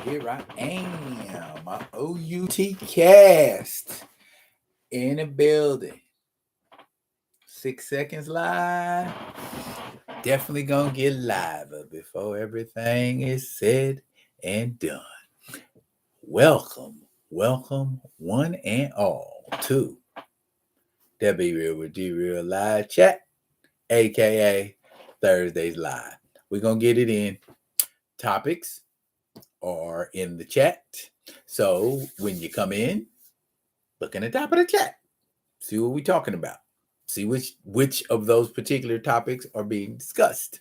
Here I am, my OUT cast in the building. 6 seconds live. Definitely gonna get live before everything is said and done. Welcome, one and all, to the Be Real with D Real Live Chat, aka Thursdays Live. We're gonna get it in. Topics are in the chat. So when you come in, look in the top of the chat. See what we're talking about. See which of those particular topics are being discussed.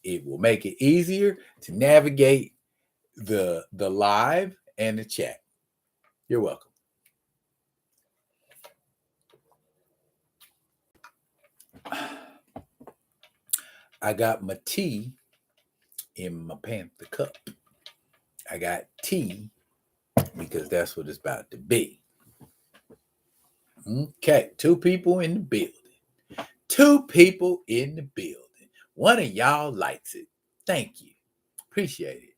It will make it easier to navigate the live and the chat. You're welcome. I got my tea in my Panther cup. I got tea because that's what it's about to be. Okay, two people in the building. Two people in the building. One of y'all likes it. Thank you. Appreciate it.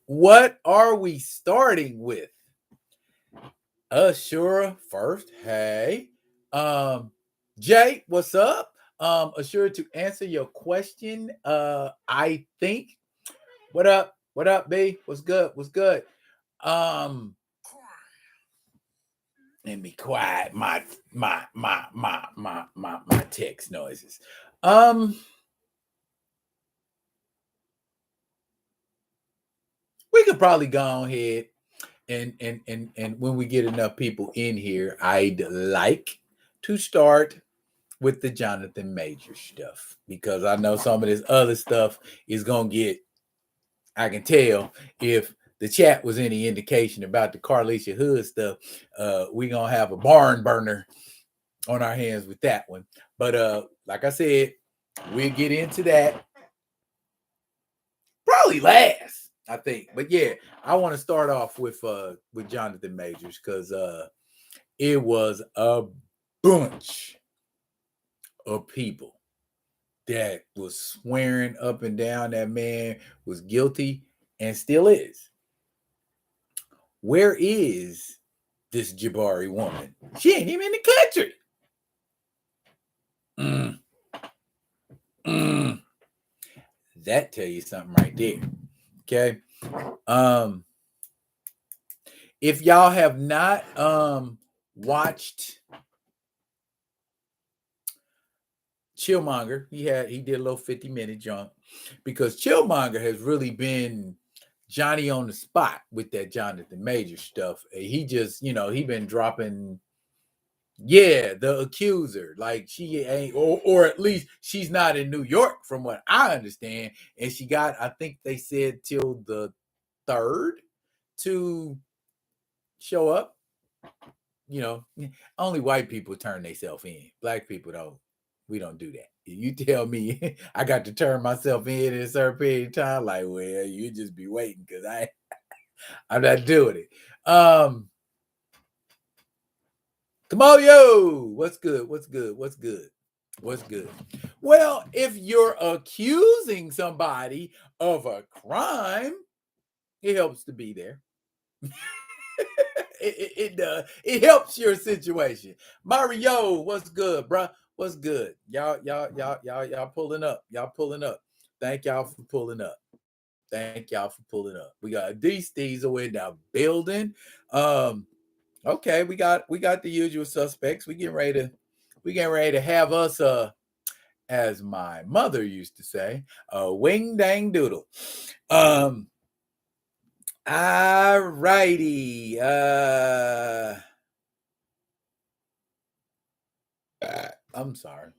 What are we starting with? Ashura first. Hey. Jay, what's up? Ashura, to answer your question, I think. What up? What up, B? What's good? What's good? Let me quiet my text noises. We could probably go ahead and when we get enough people in here, I'd like to start with the Jonathan Major stuff, because I know some of this other stuff is gonna get, I can tell if the chat was any indication about the Carlishia Hood stuff, we're gonna have a barn burner on our hands with that one. But like I said, we'll get into that probably last, I think. But yeah, I want to start off with Jonathan Majors, because it was a bunch of people that was swearing up and down that man was guilty and still is. Where is this Jabari woman? She ain't even in the country. That tell you something right there. Okay. If y'all have not watched Chillmonger, he did a little 50-minute jump, because Chillmonger has really been Johnny on the spot with that Jonathan Major stuff. He just, he been dropping, the accuser, like she ain't, or at least she's not in New York from what I understand, and she got, I think they said, till the 3rd to show up. Only white people turn themselves in. Black people don't. We don't do that. You tell me I got to turn myself in a certain period of time, like, well, you just be waiting, because I'm not doing it. Come on, yo. What's good? Well, if you're accusing somebody of a crime, it helps to be there. It does. It helps your situation. Mario, what's good, bro? What's good? Y'all pulling up. Thank y'all for pulling up. We got these Steezer in the building. Okay, we got the usual suspects. We getting ready to have us as my mother used to say, a wing dang doodle. All righty. I'm sorry.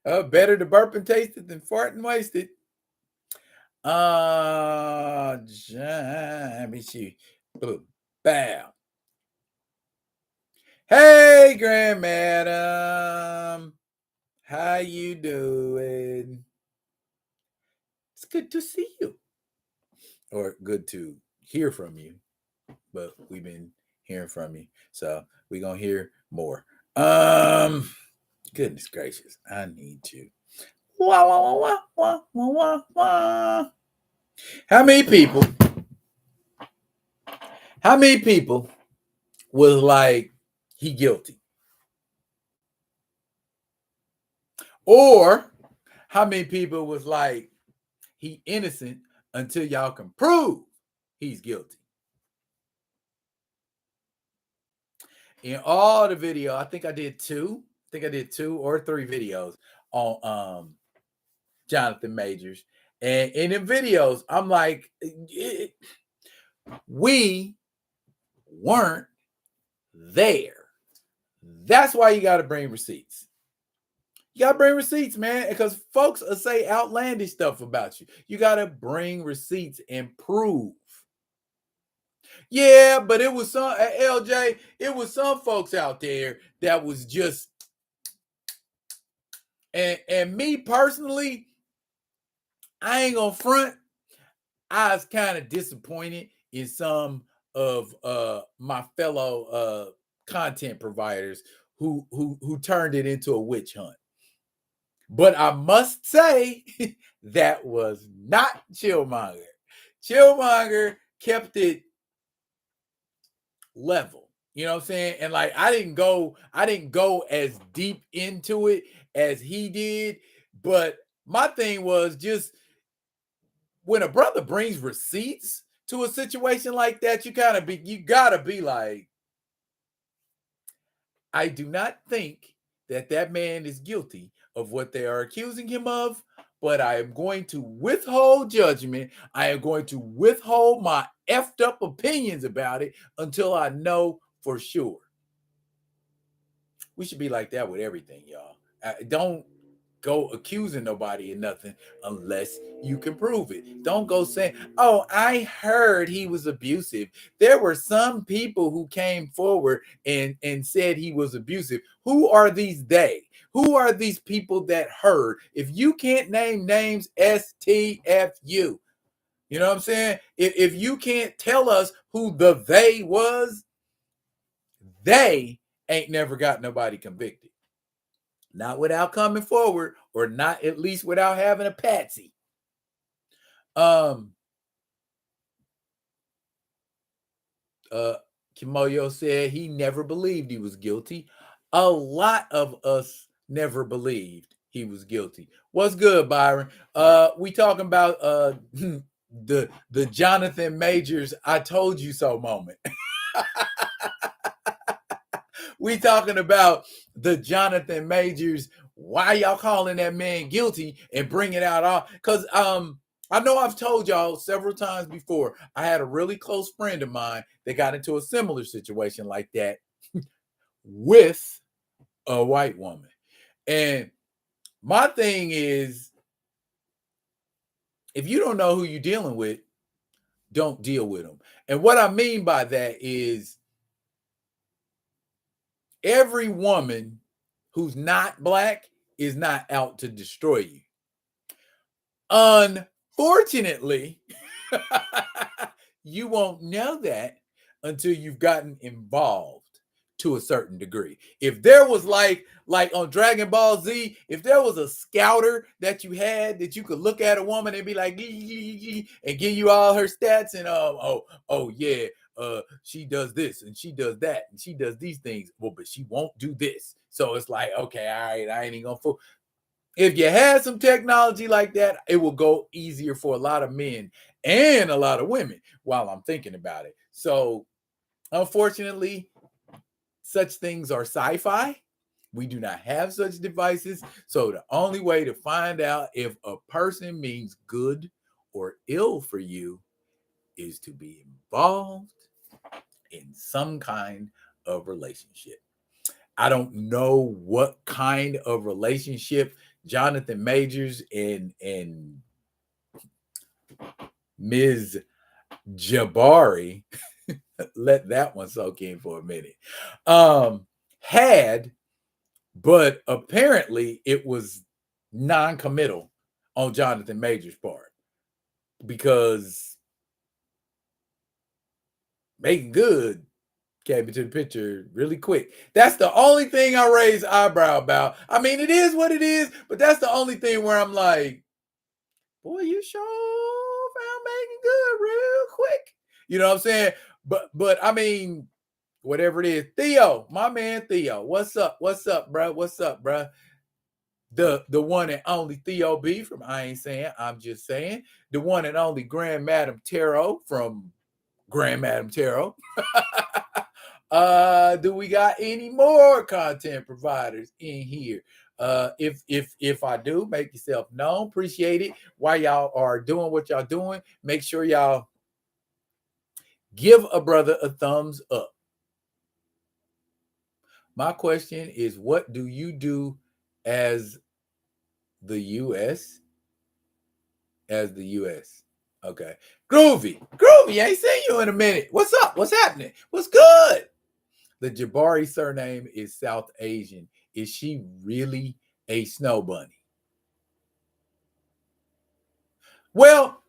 Better to burp and taste it than fart and waste it. Let me see. Bam. Hey, Grand Madam. How you doing? It's good to see you. Or good to hear from you. But we've been hearing from you, so we're gonna hear more. Goodness gracious, I need to Wah, wah, wah, wah, wah, wah, wah. How many people was like, he guilty? Or how many people was like, he innocent until y'all can prove he's guilty? In all the video, I think I did two or three videos on Jonathan Majors. And in the videos, I'm like, we weren't there. That's why you got to bring receipts. You got to bring receipts, man, because folks will say outlandish stuff about you. You got to bring receipts and prove. Yeah, but it was some, LJ, it was some folks out there that was just, and me personally, I ain't gonna front. I was kind of disappointed in some of my fellow content providers who turned it into a witch hunt. But I must say that was not Chillmonger. Chillmonger kept it level. You know what I'm saying? And like I didn't go as deep into it as he did, but my thing was just when a brother brings receipts to a situation like that, you gotta be like, I do not think that man is guilty of what they are accusing him of, but I am going to withhold judgment. I am going to withhold my effed up opinions about it until I know for sure. We should be like that with everything, y'all. Don't go accusing nobody of nothing unless you can prove it. Don't go saying, oh, I heard he was abusive. There were some people who came forward and said he was abusive. Who are these they? Who are these people that heard? If you can't name names, STFU. You know what I'm saying? If you can't tell us who the they was, they ain't never got nobody convicted. Not without coming forward, or not at least without having a patsy. Kimoyo said he never believed he was guilty. A lot of us never believed he was guilty. What's good, Byron? We talking about the Jonathan Majors I told you so moment. We talking about the Jonathan Majors. Why y'all calling that man guilty and bring it out all? Because I know I've told y'all several times before. I had a really close friend of mine that got into a similar situation like that with a white woman. And my thing is, if you don't know who you're dealing with, don't deal with them. And what I mean by that is every woman who's not black is not out to destroy you. Unfortunately, you won't know that until you've gotten involved to a certain degree. If there was like on Dragon Ball Z, if there was a scouter that you had that you could look at a woman and be like, and give you all her stats and yeah, she does this and she does that and she does these things. Well, but she won't do this. So it's like, okay, all right, I ain't even gonna fool. If you had some technology like that, it will go easier for a lot of men and a lot of women while I'm thinking about it. So, unfortunately, such things are sci-fi. We do not have such devices. So, the only way to find out if a person means good or ill for you is to be involved in some kind of relationship. I don't know what kind of relationship Jonathan Majors and Ms. Jabari, let that one soak in for a minute, had, but apparently it was non-committal on Jonathan Majors' part because Megan Good came into the picture really quick. That's the only thing I raise eyebrow about. I mean, it is what it is, but that's the only thing where I'm like, boy, you sure found Megan good real quick. You know what I'm saying? But I mean, whatever it is, Theo, my man Theo, what's up? What's up, bro? What's up, bro? The one and only Theo B from I Ain't Saying, I'm Just Saying. The one and only Grand Madam Tarot from Grand Madam Tarot. Do we got any more content providers in here? If I do, make yourself known. Appreciate it. While y'all are doing what y'all doing, make sure y'all give a brother a thumbs up. My question is, what do you do as the U.S.? As the U.S. Okay. Groovy. Groovy, I ain't seen you in a minute. What's up? What's happening? What's good? The Jabari surname is South Asian. Is she really a snow bunny? Well,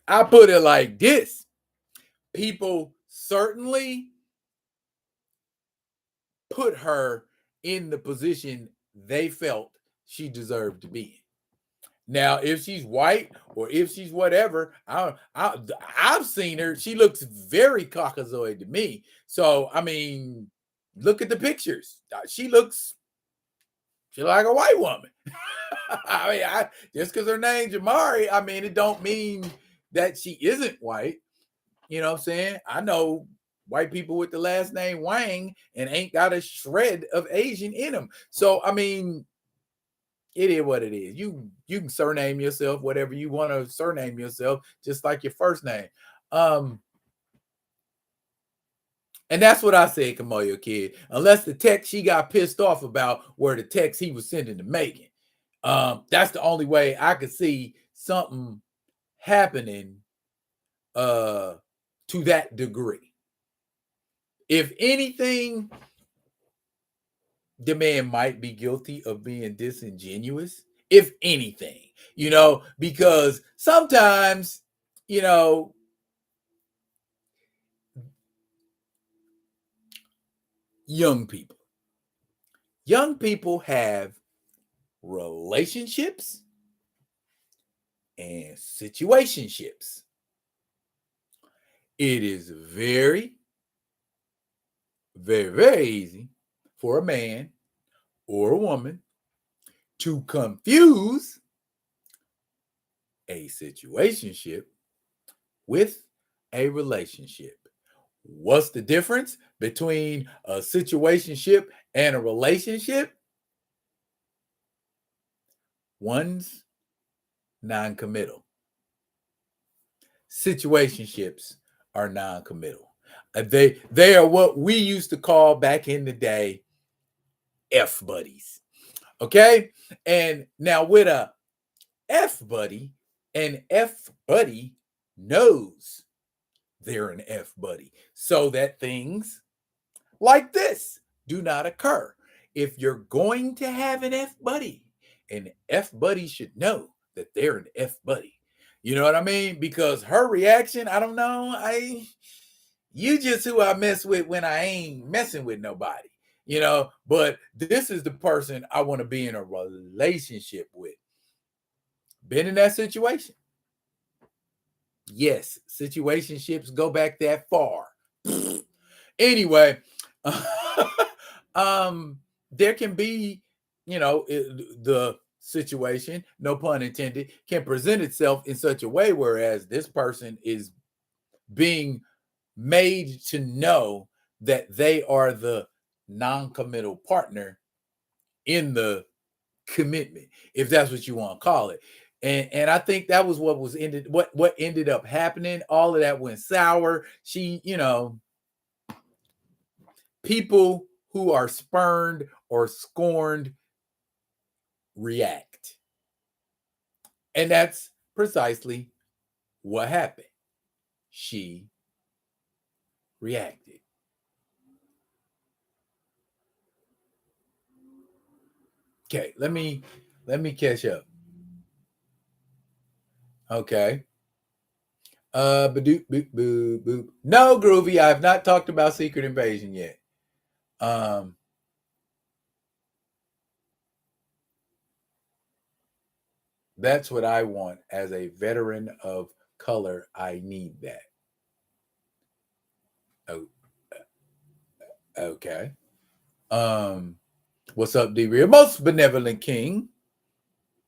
I put it like this. People certainly put her in the position they felt she deserved to be in. Now, if she's white or if she's whatever, I've seen her. She looks very Caucasoid to me. So, I mean, look at the pictures. She looks like a white woman. I mean, just because her name's Jamari, I mean, it don't mean that she isn't white. You know what I'm saying? I know white people with the last name Wang and ain't got a shred of Asian in them. So, I mean, it is what it is. You can surname yourself whatever you want to surname yourself, just like your first name. And that's what I said, Kamoyo Kid. Unless the text she got pissed off about were the text he was sending to Megan. That's the only way I could see something happening to that degree. If anything, the man might be guilty of being disingenuous, if anything, because sometimes, young people have relationships and situationships. It is very, very, very easy for a man or a woman to confuse a situationship with a relationship. What's the difference between a situationship and a relationship? One's non-committal. Situationships are non-committal. They are what we used to call back in the day F buddies. Okay? And now with a F buddy, an F buddy knows they're an F buddy so that things like this do not occur. If you're going to have an F buddy should know that they're an F buddy. You know what I mean? Because her reaction, I don't know. You just who I mess with when I ain't messing with nobody. But this is the person I want to be in a relationship with. Been in that situation? Yes, situationships go back that far. Anyway, there can be, the situation, no pun intended, can present itself in such a way whereas this person is being made to know that they are the non-committal partner in the commitment, if that's what you want to call it. And I think that was what ended up happening. All of that went sour. She, people who are spurned or scorned react. And that's precisely what happened. She reacted. Okay, let me catch up. Okay. Badoop, boop, boop, boop. No, Groovy, I have not talked about Secret Invasion yet. That's what I want as a veteran of color. I need that. Oh, okay. What's up, D Real? Most benevolent king.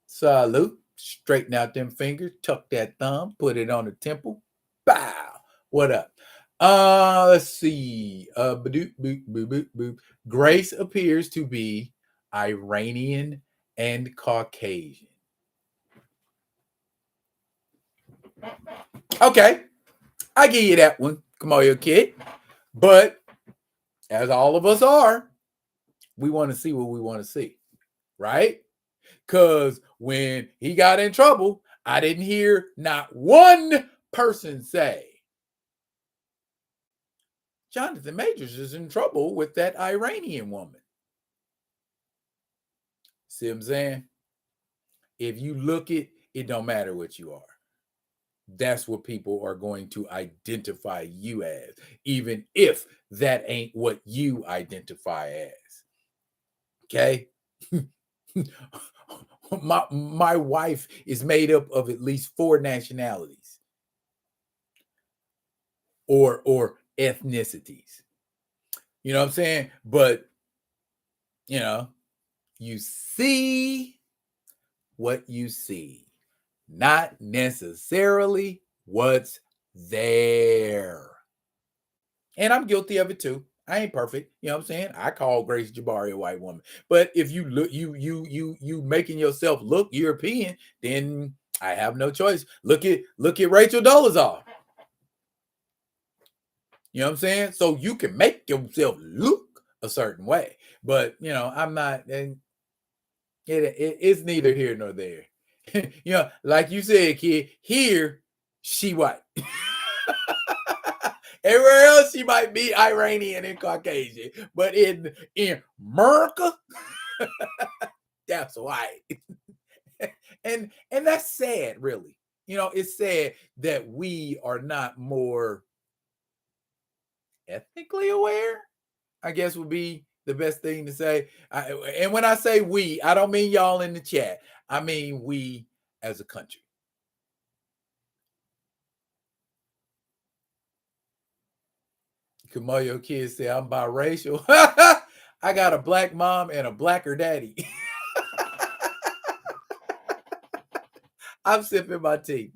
Salute. Straighten out them fingers, tuck that thumb, put it on the temple. Bow. What up? Let's see. Badoop, boop, boop, boop, boop. Grace appears to be Iranian and Caucasian. Okay, I give you that one. Come on, your kid. But as all of us are, we want to see what we want to see, right? Because when he got in trouble, I didn't hear not one person say, Jonathan Majors is in trouble with that Iranian woman. See what I'm saying? If you look it don't matter what you are. That's what people are going to identify you as, even if that ain't what you identify as. Okay? my wife is made up of at least 4 nationalities or ethnicities. You know what I'm saying? But you see what you see, not necessarily what's there. And I'm guilty of it too. I ain't perfect. You know what I'm saying? I call Grace Jabari a white woman. But if you look, you making yourself look European, then I have no choice. Look at Rachel Dolezal. You know what I'm saying? So you can make yourself look a certain way. But I'm not, and it's neither here nor there. Like you said, kid, here she white. Everywhere else, she might be Iranian and Caucasian, but in America, that's white. and that's sad, really. It's sad that we are not more ethnically aware, I guess would be the best thing to say. And when I say we, I don't mean y'all in the chat. I mean we as a country. Kamoyo kids say I'm biracial. I got a black mom and a blacker daddy. I'm sipping my tea.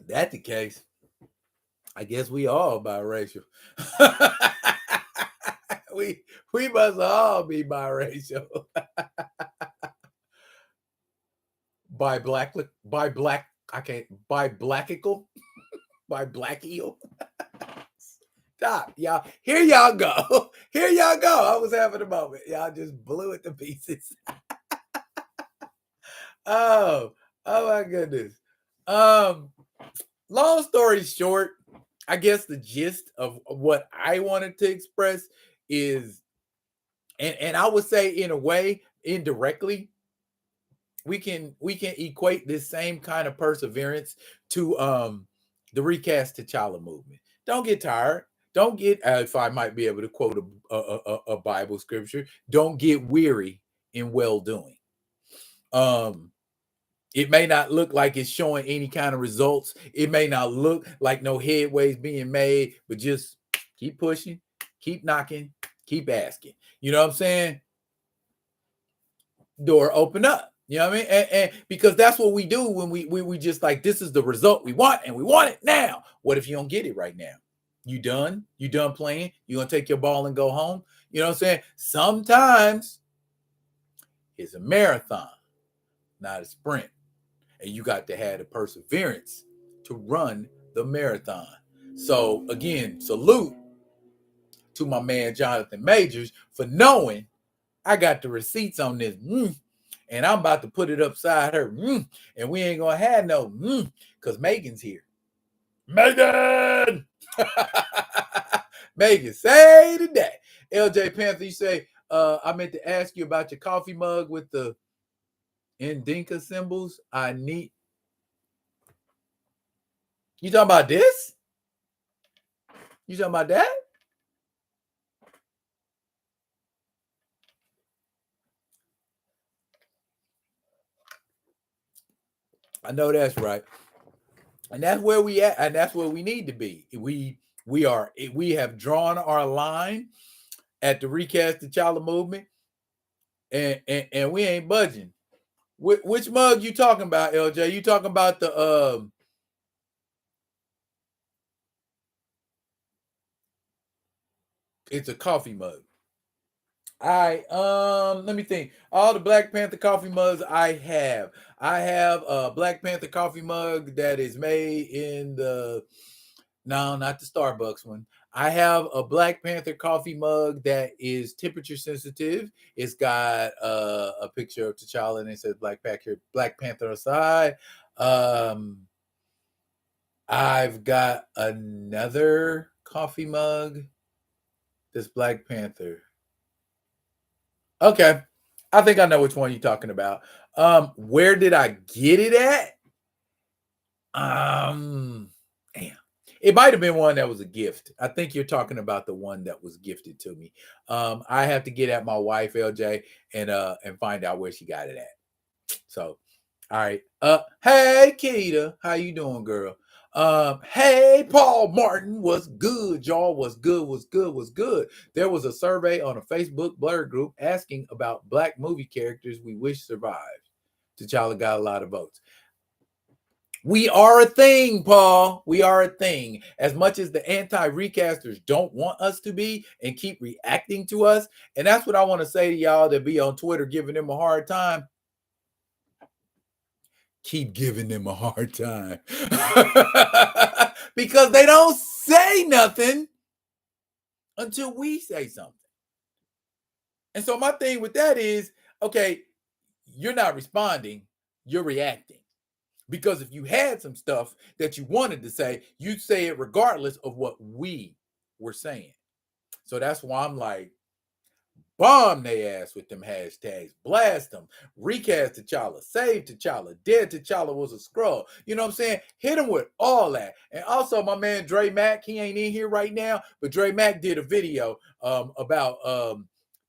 That's the case. I guess we all biracial. we must all be biracial. by black, I can't, by blackical, by black eel. Stop, y'all. Here y'all go. Here y'all go. I was having a moment. Y'all just blew it to pieces. Oh my goodness. Long story short, I guess the gist of what I wanted to express is, and I would say in a way, indirectly, we can equate this same kind of perseverance to the recast T'Challa movement. Don't get tired. Don't get, if I might be able to quote a Bible scripture, don't get weary in well doing. It may not look like it's showing any kind of results. It may not look like no headway is being made, but just keep pushing, keep knocking, keep asking. You know what I'm saying? Door open up. You know what I mean? And because that's what we do when we just like, this is the result we want and we want it now. What if you don't get it right now? You done? You done playing? You gonna take your ball and go home? You know what I'm saying? Sometimes it's a marathon, not a sprint. And you got to have the perseverance to run the marathon. So again, salute to my man Jonathan Majors for knowing I got the receipts on this. And I'm about to put it upside her. And we ain't gonna have no because Megan's here. Megan! Megan, say today. LJ Panther, you say, I meant to ask you about your coffee mug with the Indinka symbols. I need. You talking about this? You talking about that? I know that's right. And that's where we at, and that's where we need to be. We have drawn our line at the Recast T'Challa movement, and we ain't budging. Which mug you talking about, LJ? You talking about the it's a coffee mug. All right, let me think. All the Black Panther coffee mugs I have. I have a Black Panther coffee mug that is made in the no, not the Starbucks one. I have a Black Panther coffee mug that is temperature sensitive. It's got a picture of T'Challa and it says Black Panther aside. I've got another coffee mug that's Black Panther. Okay. I think I know which one you're talking about. Where did I get it at? Damn. It might have been one that was a gift. I think you're talking about the one that was gifted to me. I have to get at my wife, LJ, and find out where she got it at. So, all right. Hey Keita, how you doing, girl? Hey Paul Martin, what's good, y'all? What's good? What's good? What's good? There was a survey on a Facebook blur group asking about Black movie characters we wish survived. T'Challa got a lot of votes. We are a thing, Paul. We are a thing. As much as the anti-recasters don't want us to be and keep reacting to us, and that's what I want to say to y'all that be on Twitter giving them a hard time. Keep giving them a hard time. Because they don't say nothing until we say something. And so my thing with that is, okay, you're not responding, you're reacting. Because if you had some stuff that you wanted to say, you'd say it regardless of what we were saying. So that's why I'm like, bomb they ass with them hashtags, blast them, recast T'Challa, save T'Challa, dead T'Challa was a scroll. You know what I'm saying? Hit them with all that. And also my man Dre Mack, he ain't in here right now, but Dre Mack did a video about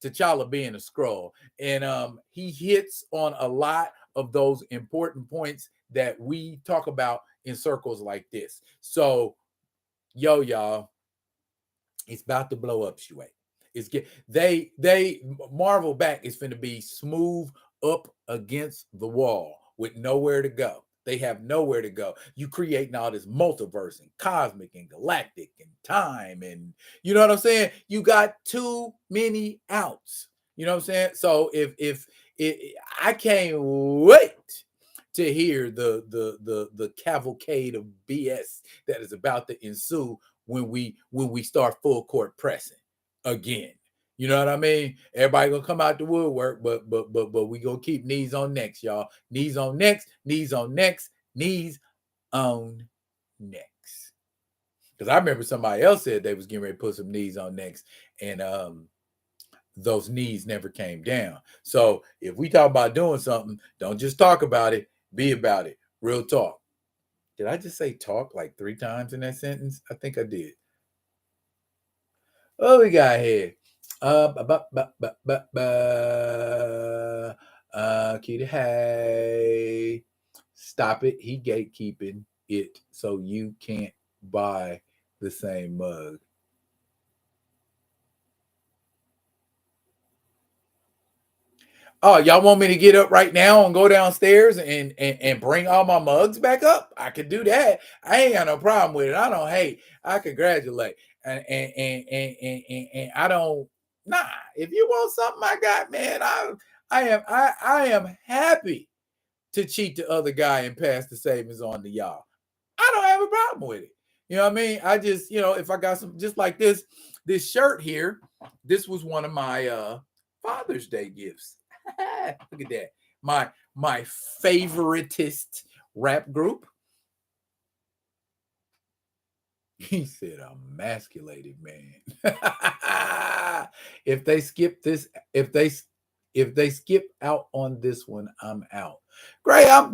T'Challa being a scroll. And he hits on a lot of those important points that we talk about in circles like this. So, y'all, it's about to blow up, Shuey. It's they Marvel back is finna be smooth up against the wall with nowhere to go. They have nowhere to go. You creating all this multiverse and cosmic and galactic and time and you know what I'm saying? You got too many outs. You know what I'm saying? So if I can't wait to hear the cavalcade of BS that is about to ensue when we start full court pressing again. You know what I mean? Everybody gonna come out the woodwork, but we gonna keep knees on necks, y'all. Knees on necks, knees on necks, knees on necks. Because I remember somebody else said they was getting ready to put some knees on necks, and those knees never came down. So if we talk about doing something, don't just talk about it, be about it. Real talk. Did I just say talk like 3 times in that sentence? I think I did. What we got here? Kitty, hey. Stop it. He gatekeeping it so you can't buy the same mug. Oh, y'all want me to get up right now and go downstairs and bring all my mugs back up? I could do that. I ain't got no problem with it. I don't hate. I congratulate. And I don't nah. If you want something I got, man, I am happy to cheat the other guy and pass the savings on to y'all. I don't have a problem with it. You know what I mean? I just, if I got some just like this shirt here, this was one of my Father's Day gifts. Look at that. My favoritist rap group. He said emasculated man. If they skip this, If they skip out on this one, I'm out. Gray, as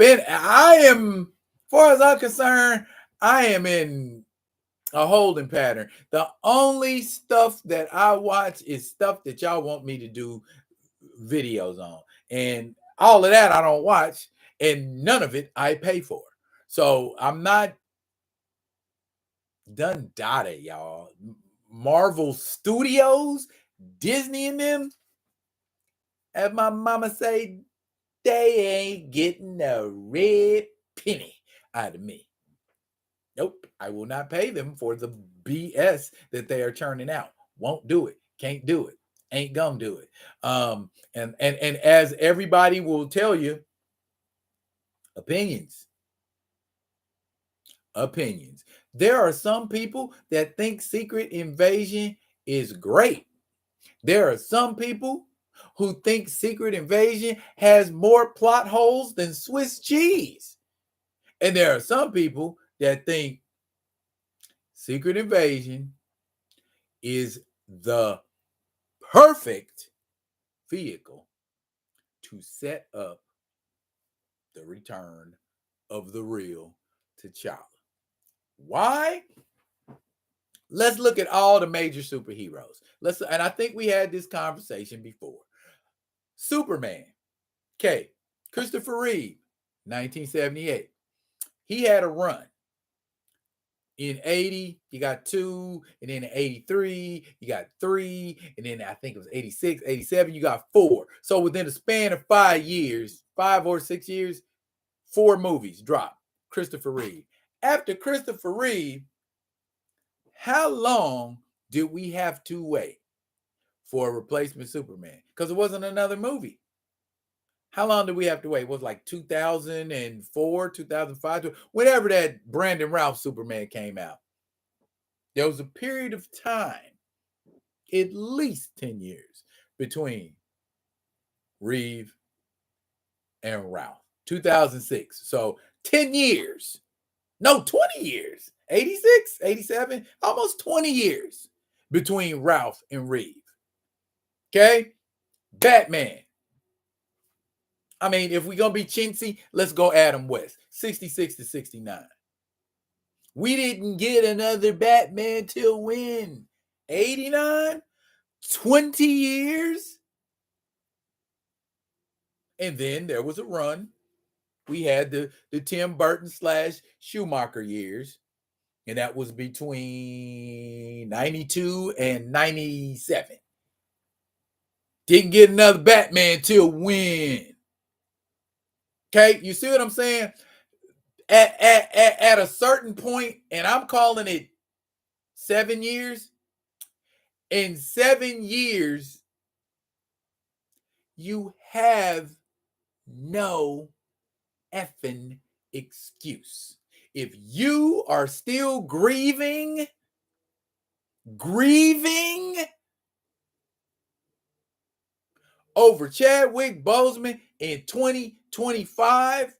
far as I'm concerned, I am in a holding pattern. The only stuff that I watch is stuff that y'all want me to do videos on. And all of that I don't watch, and none of it I pay for. So I'm not done dotted, y'all. Marvel Studios, Disney and them, as my mama say, they ain't getting a red penny out of me. Nope, I will not pay them for the BS that they are churning out. Won't do it. Can't do it. Ain't gonna do it. And as everybody will tell you, opinions. Opinions. There are some people that think Secret Invasion is great. There are some people who think Secret Invasion has more plot holes than Swiss cheese. And there are some people that think Secret Invasion is the perfect vehicle to set up the return of the real T'Challa. Why? Let's look at all the major superheroes. And I think we had this conversation before. Superman, okay, Christopher Reeve, 1978. He had a run. In 80, you got 2, and then in 83, you got 3, and then I think it was 86, 87, you got 4. So within a span of 5 years, 5 or 6 years, 4 movies dropped. Christopher Reeve. After Christopher Reeve, how long did we have to wait for a replacement Superman? Because it wasn't another movie. How long did we have to wait? It was like 2004, 2005, whenever that Brandon Routh Superman came out. There was a period of time, at least 10 years, between Reeve and Routh. 2006. So 10 years. No, 20 years. 86, 87, almost 20 years between Routh and Reeve. Okay? Batman. I mean, if we're going to be chintzy, let's go Adam West. 66 to 69. We didn't get another Batman till when? 89? 20 years? And then there was a run. We had the Tim Burton / Schumacher years. And that was between 92 and 97. Didn't get another Batman till when? Okay, you see what I'm saying? At a certain point, and I'm calling it 7 years. In 7 years, you have no effing excuse. If you are still grieving over Chadwick Boseman in 2025,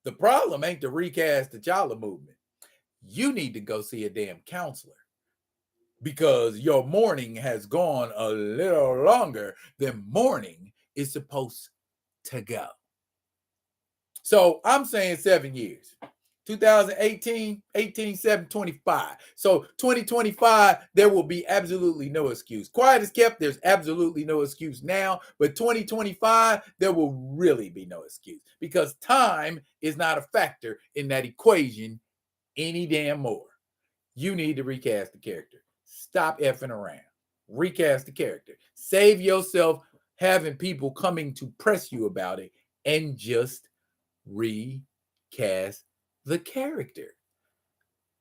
the problem ain't the recast T'Challa movement. You need to go see a damn counselor because your mourning has gone a little longer than mourning is supposed to go. So I'm saying 7 years. 2018, 18, 7, 25. So 2025, there will be absolutely no excuse. Quiet as kept, there's absolutely no excuse now. But 2025, there will really be no excuse because time is not a factor in that equation any damn more. You need to recast the character. Stop effing around. Recast the character. Save yourself having people coming to press you about it and just recast the character.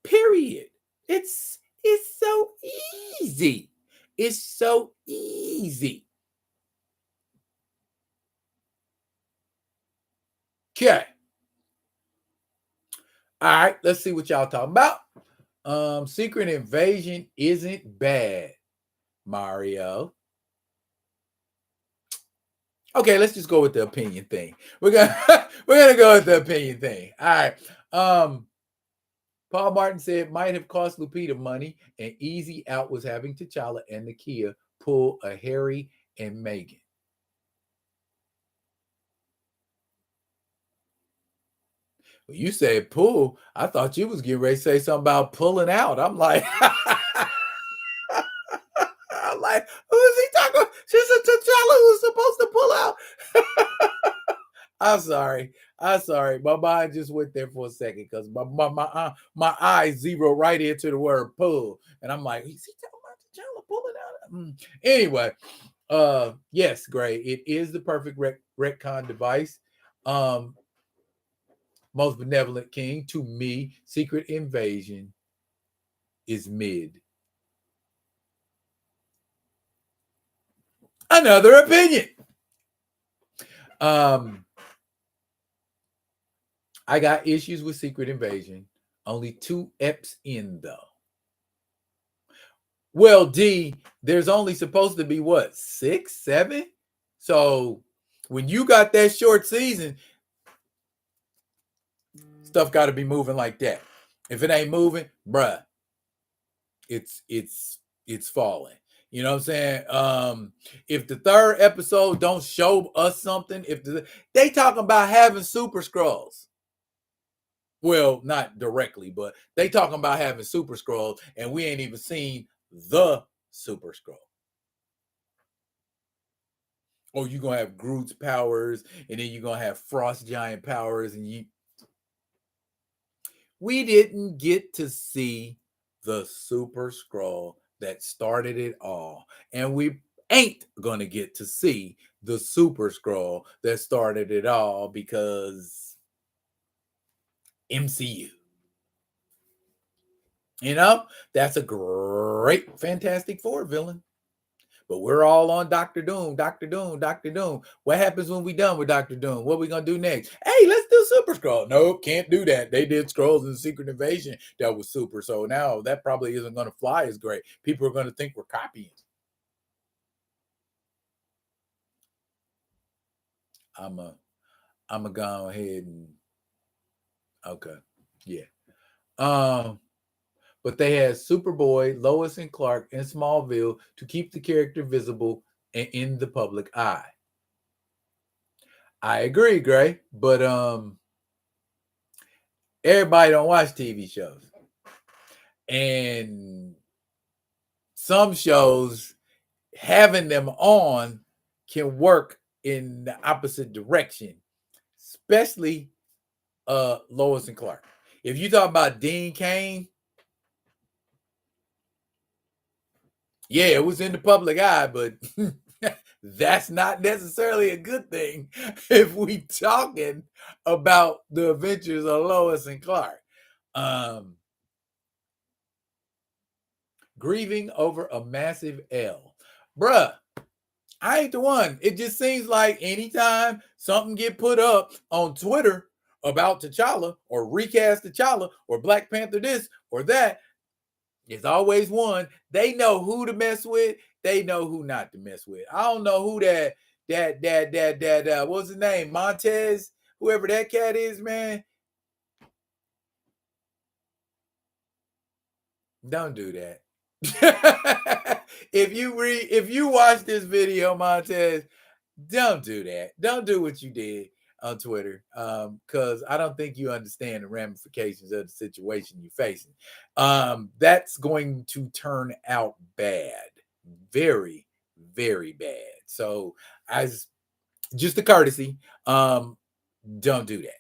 Period. It's so easy. It's so easy. Okay. All right, let's see what y'all talking about. Secret Invasion isn't bad, Mario. Okay, let's just go with the opinion thing. We're gonna go with the opinion thing. All right. Paul Martin said it might have cost Lupita money, and easy out was having T'Challa and Nakia pull a Harry and Meghan. When you said pull, I thought you was getting ready to say something about pulling out. I'm like, I'm like, who is he talking about? She said T'Challa was supposed to pull out. I'm sorry. I'm sorry. My mind just went there for a second because my eyes zero right into the word pull. And I'm like, is he talking about T'Challa pulling out? Anyway, yes, Gray, it is the perfect retcon device. Most benevolent king, to me, Secret Invasion is mid. Another opinion. I got issues with Secret Invasion. Only 2 eps in though. Well, D, there's only supposed to be what, 6, 7? So when you got that short season, stuff got to be moving like that. If it ain't moving, bruh, it's falling. You know what I'm saying? If the 3rd episode don't show us something, they talking about having super scrolls. Well, not directly, but they talking about having super scrolls, and we ain't even seen the super scroll. Or you're gonna have Groot's powers, and then you're gonna have Frost Giant powers, and we didn't get to see the super scroll that started it all. And we ain't gonna get to see the super scroll that started it all because MCU. You know, that's a great Fantastic Four villain. But we're all on Doctor Doom, Doctor Doom, Doctor Doom. What happens when we done with Doctor Doom? What are we gonna do next? Hey, let's do Super Scroll. Nope, can't do that. They did Scrolls in Secret Invasion that was super. So now that probably isn't gonna fly as great. People are gonna think we're copying. I'm a go ahead and okay. Yeah. But they had Superboy, Lois and Clark, and Smallville to keep the character visible and in the public eye. I agree, Gray, but everybody don't watch TV shows. And some shows having them on can work in the opposite direction, especially Lois and Clark. If you talk about Dean Cain, yeah, it was in the public eye, but that's not necessarily a good thing if we talking about the adventures of Lois and Clark. Grieving over a massive L. Bruh, I ain't the one. It just seems like anytime something get put up on Twitter about T'Challa or recast T'Challa or Black Panther this or that, it's always one. They know who to mess with. They know who not to mess with. I don't know who that what's his name? Montez, whoever that cat is, man. Don't do that. if you watch this video, Montez, don't do that. Don't do what you did on Twitter. Because I don't think you understand the ramifications of the situation you're facing. That's going to turn out bad. Very, very bad. So as just a courtesy, don't do that.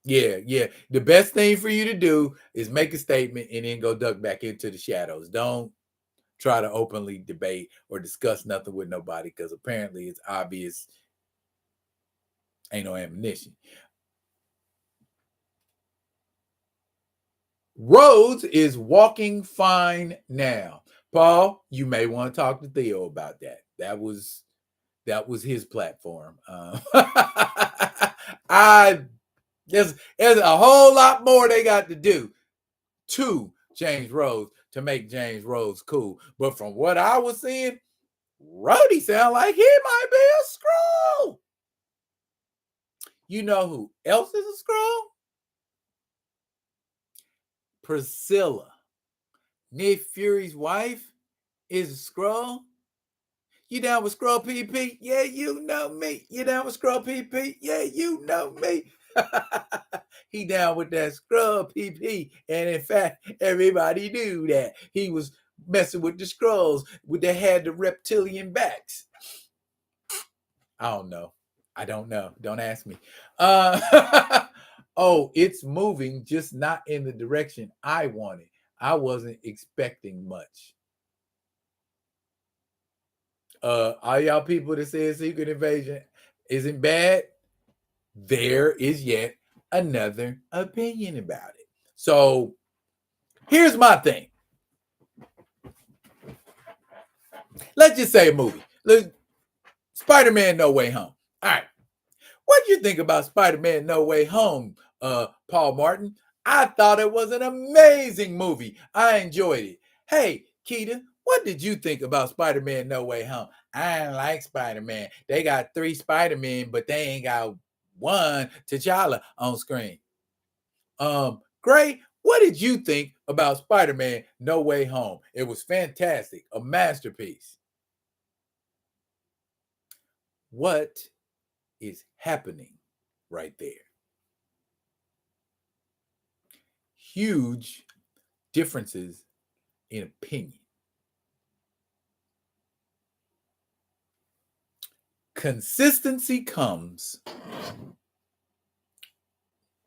Yeah. The best thing for you to do is make a statement and then go duck back into the shadows. Don't try to openly debate or discuss nothing with nobody because apparently it's obvious ain't no ammunition. Rhodes is walking fine now. Paul, you may want to talk to Theo about that. That was his platform. There's a whole lot more they got to do to James Rhodes to make James Rhodes cool. But from what I was seeing, Rhodey sound like he might be a Skrull. You know who else is a Skrull? Priscilla. Nick Fury's wife is a Skrull. You down with Skrull PP? Yeah, you know me. You down with Skrull PP? Yeah, you know me. He down with that scrub PP. And in fact, everybody knew that he was messing with the Skrulls that had the reptilian backs. I don't know. I don't know. Don't ask me. Oh, it's moving, just not in the direction I wanted. I wasn't expecting much. All y'all people that say Secret Invasion isn't bad, there is yet another opinion about it. So here's my thing. Let's just say a movie. Spider-Man No Way Home. All right. What do you think about Spider-Man No Way Home, Paul Martin? I thought it was an amazing movie. I enjoyed it. Hey, Keita, what did you think about Spider-Man No Way Home? I didn't like Spider-Man. They got 3 Spider-Men, but they ain't got one T'Challa on screen. Gray, what did you think about Spider-Man No Way Home? It was fantastic, a masterpiece. What is happening right there? Huge differences in opinion. Consistency comes.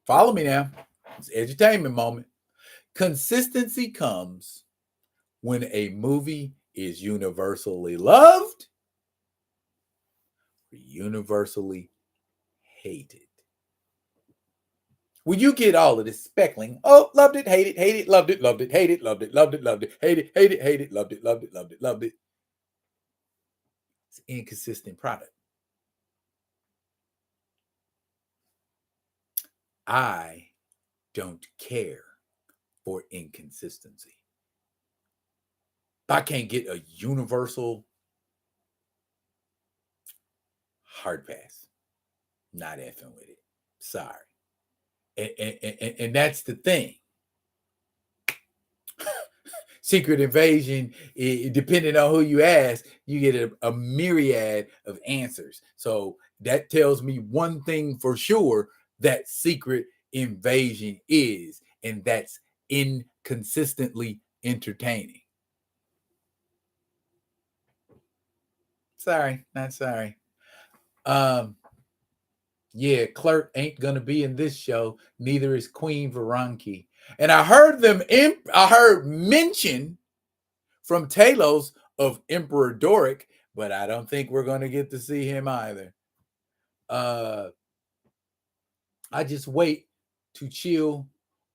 Follow me now. It's edutainment moment. Consistency comes when a movie is universally loved or universally hated. When you get all of this speckling, oh, loved it, hate it, loved it, hate it, loved it, hate it, hate it, loved it, loved it. It's an inconsistent product. I don't care for inconsistency. If I can't get a universal, hard pass. Not effing with it. Sorry. And that's the thing. Secret Invasion, depending on who you ask, you get a myriad of answers. So that tells me one thing for sure, that Secret Invasion is, and that's inconsistently entertaining. Sorry, not sorry. Yeah, Clerk ain't gonna be in this show. Neither is Queen Veronki. And I heard mention from Talos of Emperor Doric, but I don't think we're gonna get to see him either. I just wait to chill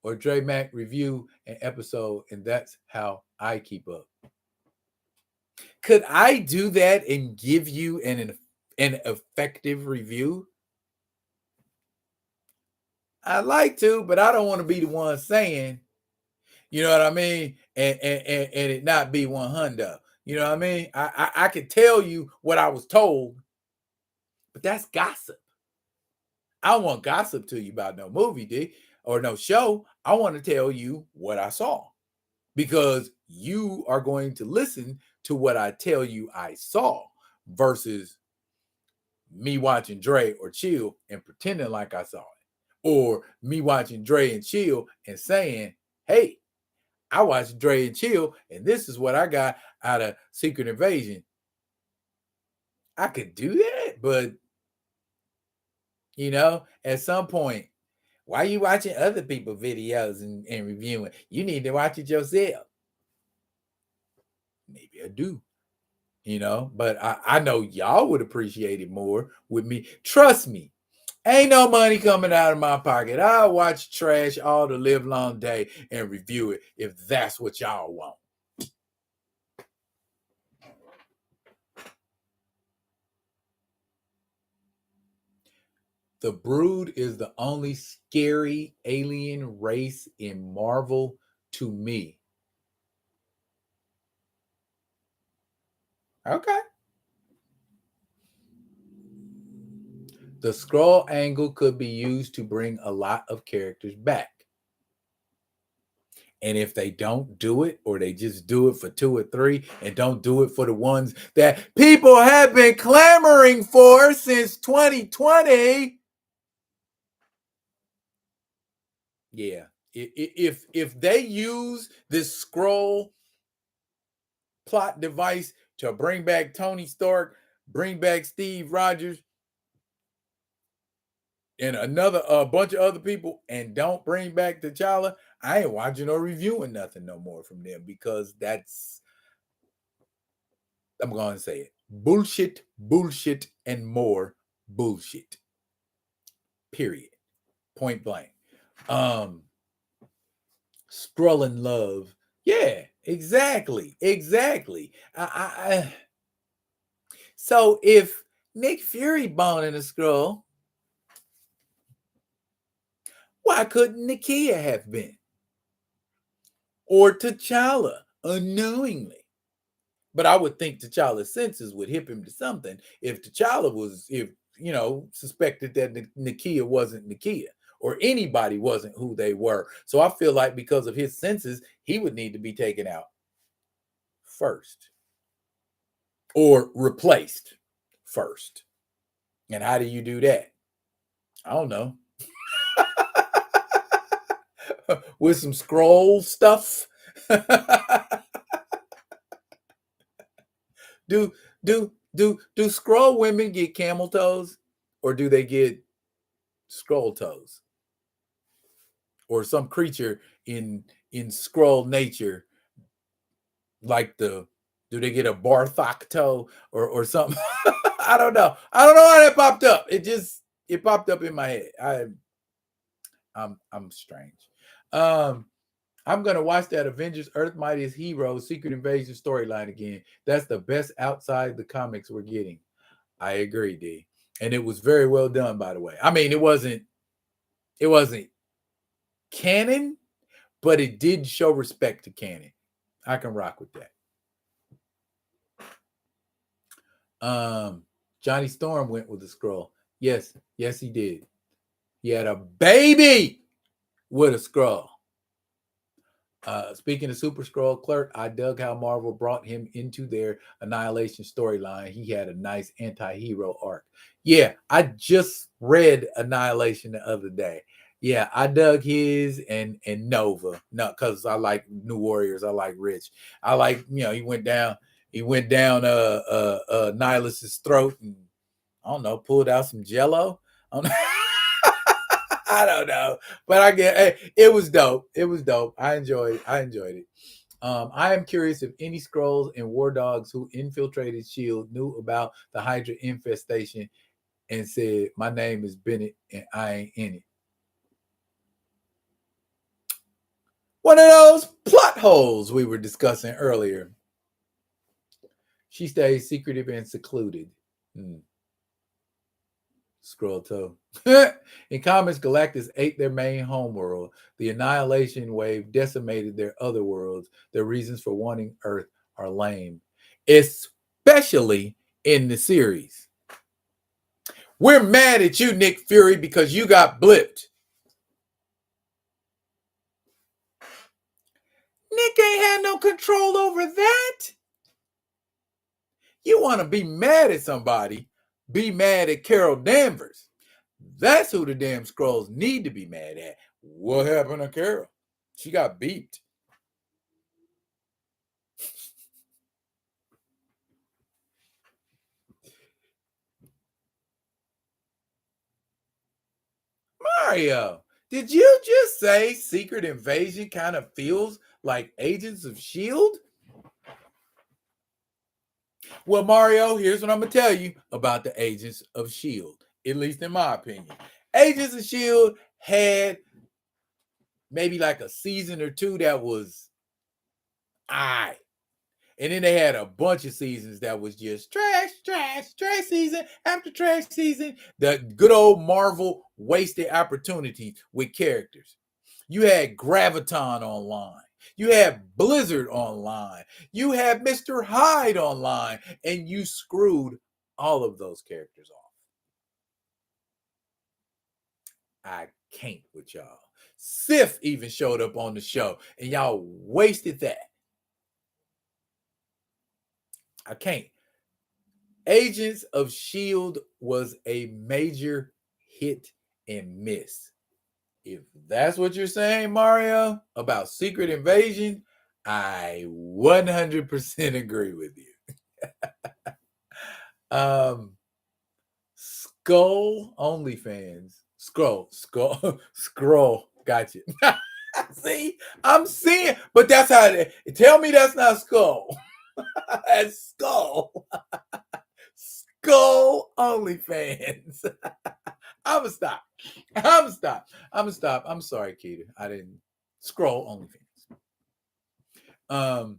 or Dre Mac review an episode, and that's how I keep up. Could I do that and give you an effective review? I'd like to, but I don't want to be the one saying, you know what I mean, and it not be 100. You know what I mean? I could tell you what I was told, but that's gossip. I don't want gossip to you about no movie, D, or no show. I want to tell you what I saw, because you are going to listen to what I tell you I saw versus me watching Dre or Chill and pretending like I saw it. Or me watching Dre and Chill and saying, hey, I watched Dre and Chill, and this is what I got out of Secret Invasion. I could do that, but, at some point, why are you watching other people's videos and reviewing? You need to watch it yourself. Maybe I do, but I know y'all would appreciate it more with me. Trust me. Ain't no money coming out of my pocket. I'll watch trash all the live long day and review it if that's what y'all want. The Brood is the only scary alien race in Marvel to me. Okay. The Skrull angle could be used to bring a lot of characters back. And if they don't do it, or they just do it for 2 or 3 and don't do it for the ones that people have been clamoring for since 2020, Yeah. If they use this scroll plot device to bring back Tony Stark, bring back Steve Rogers, and another a bunch of other people, and don't bring back T'Challa, I ain't watching or reviewing nothing no more from them, because that's, I'm going to say it, bullshit, bullshit, and more bullshit. Period. Point blank. Skrull in love. Yeah, exactly, exactly. So if Nick Fury boning a Skrull, why couldn't Nakia have been? Or T'Challa, unknowingly? But I would think T'Challa's senses would hip him to something if T'Challa was, if, suspected that Nakia wasn't Nakia, or anybody wasn't who they were. So I feel like because of his senses, he would need to be taken out first or replaced first. And how do you do that? I don't know. With some scroll stuff. do do scroll women get camel toes, or do they get scroll toes, or some creature in scroll nature, like do they get a Barthok toe, or something? I don't know how that popped up. It popped up in my head. I'm strange. I'm gonna watch that Avengers Earth Mightiest Heroes Secret Invasion storyline again. That's the best outside the comics we're getting. I agree, D. And it was very well done, by the way. I mean, it wasn't canon, but it did show respect to canon. I can rock with that. Johnny Storm went with the scroll. Yes, he did. He had a baby with a scroll. Speaking of Super Scroll Clerk, I dug how Marvel brought him into their Annihilation storyline. He had a nice anti-hero arc. Yeah, I just read Annihilation the other day. Yeah, I dug his and Nova. No, because I like New Warriors. I like Rich. I like, he went down Nihilus's throat and, I don't know, pulled out some jello. I don't know, but it was dope. It was dope. I enjoyed it. I am curious if any Skrulls and War Dogs who infiltrated Shield knew about the Hydra infestation and said, "My name is Bennett and I ain't in it." One of those plot holes we were discussing earlier. She stays secretive and secluded. Scroll toe. In comics, Galactus ate their main homeworld. The Annihilation Wave decimated their other worlds. Their reasons for wanting Earth are lame, especially in the series. We're mad at you, Nick Fury, because you got blipped. Nick ain't had no control over that. You want to be mad at somebody, be mad at Carol Danvers. That's who the damn Skrulls need to be mad at. What happened to Carol? She got beeped. Mario, did you just say Secret Invasion kind of feels like Agents of S.H.I.E.L.D.? Well, Mario, here's what I'm going to tell you about the Agents of S.H.I.E.L.D., at least in my opinion. Agents of S.H.I.E.L.D. had maybe like a season or two that was aight. And then they had a bunch of seasons that was just trash season after trash season. The good old Marvel wasted opportunities with characters. You had Graviton online. You had Blizzard online. You had Mr. Hyde online. And you screwed all of those characters off. I can't with y'all. Sif even showed up on the show. And y'all wasted that. I can't. Agents of S.H.I.E.L.D. was a major hit and miss. If that's what you're saying, Mario, about Secret Invasion, I 100% agree with you. Skull OnlyFans. Scroll. Gotcha. See, I'm seeing, but that's how. Tell me that's not skull. That's skull. Skull OnlyFans. I'ma stop. I'ma stop. I'ma stop. I'm sorry, Keita. I didn't scroll OnlyFans.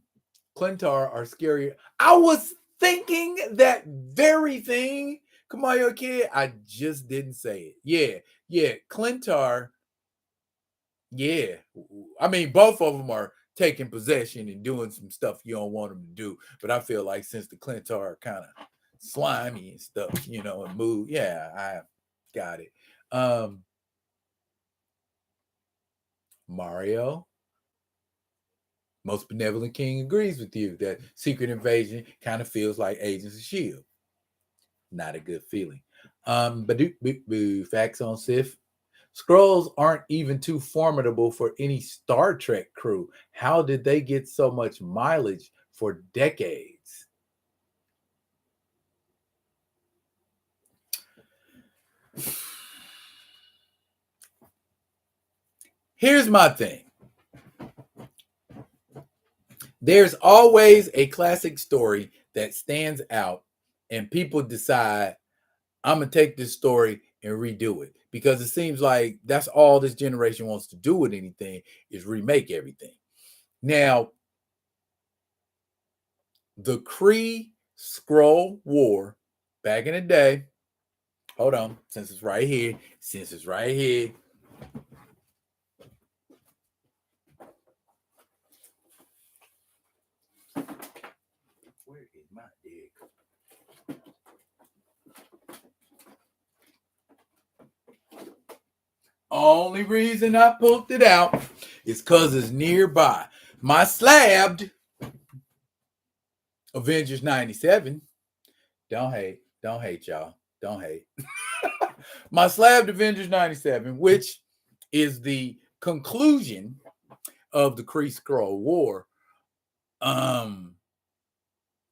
Clintar are scary. I was thinking that very thing. Come on, your kid. I just didn't say it. Yeah. Clintar. Yeah. I mean, both of them are taking possession and doing some stuff you don't want them to do. But I feel like since the Clintar are kind of slimy and stuff, and move. Yeah, I got it. Mario, most benevolent king, agrees with you that Secret Invasion kind of feels like Agents of S.H.I.E.L.D. Not a good feeling. Facts on Sif. Skrulls aren't even too formidable for any Star Trek crew. How did they get so much mileage for decades? Here's my thing. There's always a classic story that stands out, and people decide, I'm going to take this story and redo it. Because it seems like that's all this generation wants to do with anything is remake everything. Now, the Kree Skrull War back in the day. Hold on, since it's right here. Where is my egg? Only reason I pulled it out is because it's nearby. My slabbed Avengers 97. Don't hate, y'all. Don't hate. My slabbed Avengers 97, which is the conclusion of the Kree Skrull War. I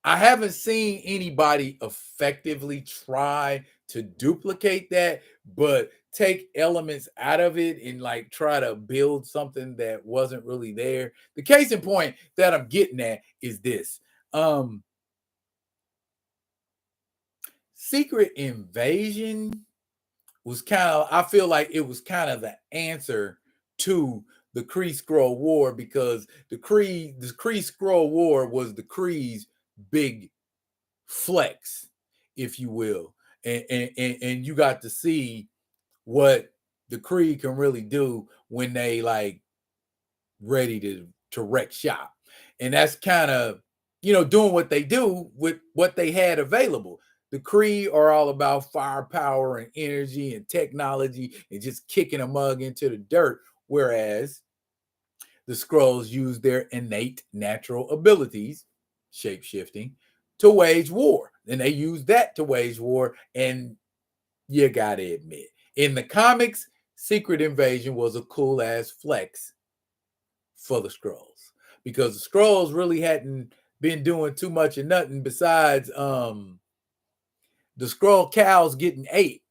haven't seen anybody effectively try to duplicate that, but take elements out of it and like try to build something that wasn't really there. The case in point that I'm getting at is this. Secret Invasion was I feel like it was kind of the answer to the Kree Skrull War, because the Kree Skrull War was the Kree's big flex, if you will. And you got to see what the Kree can really do when they like ready to wreck shop. And that's kind of, doing what they do with what they had available. The Kree are all about firepower and energy and technology and just kicking a mug into the dirt. Whereas the Skrulls use their innate natural abilities, shape-shifting, to wage war. And they use that to wage war. And you got to admit, in the comics, Secret Invasion was a cool-ass flex for the Skrulls, because the Skrulls really hadn't been doing too much of nothing besides the Skrull cows getting ate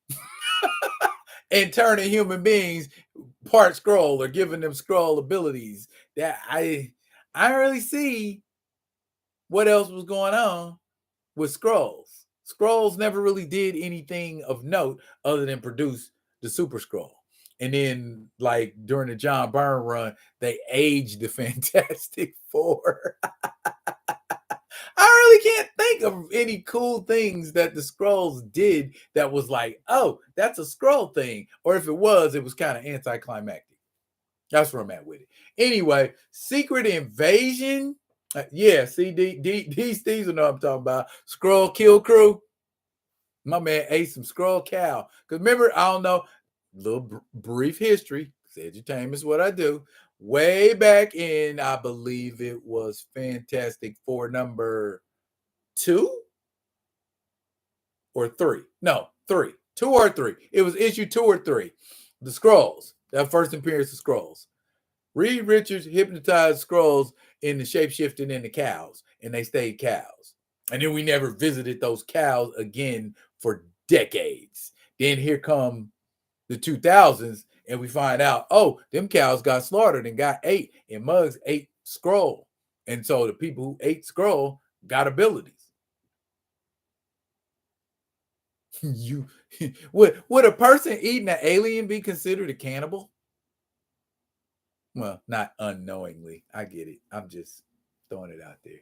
and turning human beings part Skrull or giving them Skrull abilities. That I really see what else was going on with Skrulls. Skrulls never really did anything of note other than produce the Super Skrull. And then, like, during the John Byrne run, they aged the Fantastic Four. I really can't think of any cool things that the Skrulls did that was like, oh, that's a Skrull thing. Or if it was kind of anticlimactic. That's where I'm at with it. Anyway, Secret Invasion. Yeah, see, these things are what I'm talking about. Skrull Kill Crew. My man ate some Skrull cow. Because remember, I don't know, little brief history. Edutainment is what I do. Way back in, I believe it was Fantastic Four number 2 or 3. No, 3. 2 or 3. It was issue 2 or 3. The Skrulls. That first appearance of Skrulls. Reed Richards hypnotized Skrulls into shapeshifting into cows, and they stayed cows. And then we never visited those cows again for decades. Then here come the 2000s, and we find out, oh, them cows got slaughtered and got ate, and Muggs ate Skrull. And so the people who ate Skrull got abilities. You would a person eating an alien be considered a cannibal? Well, not unknowingly. I get it. I'm just throwing it out there.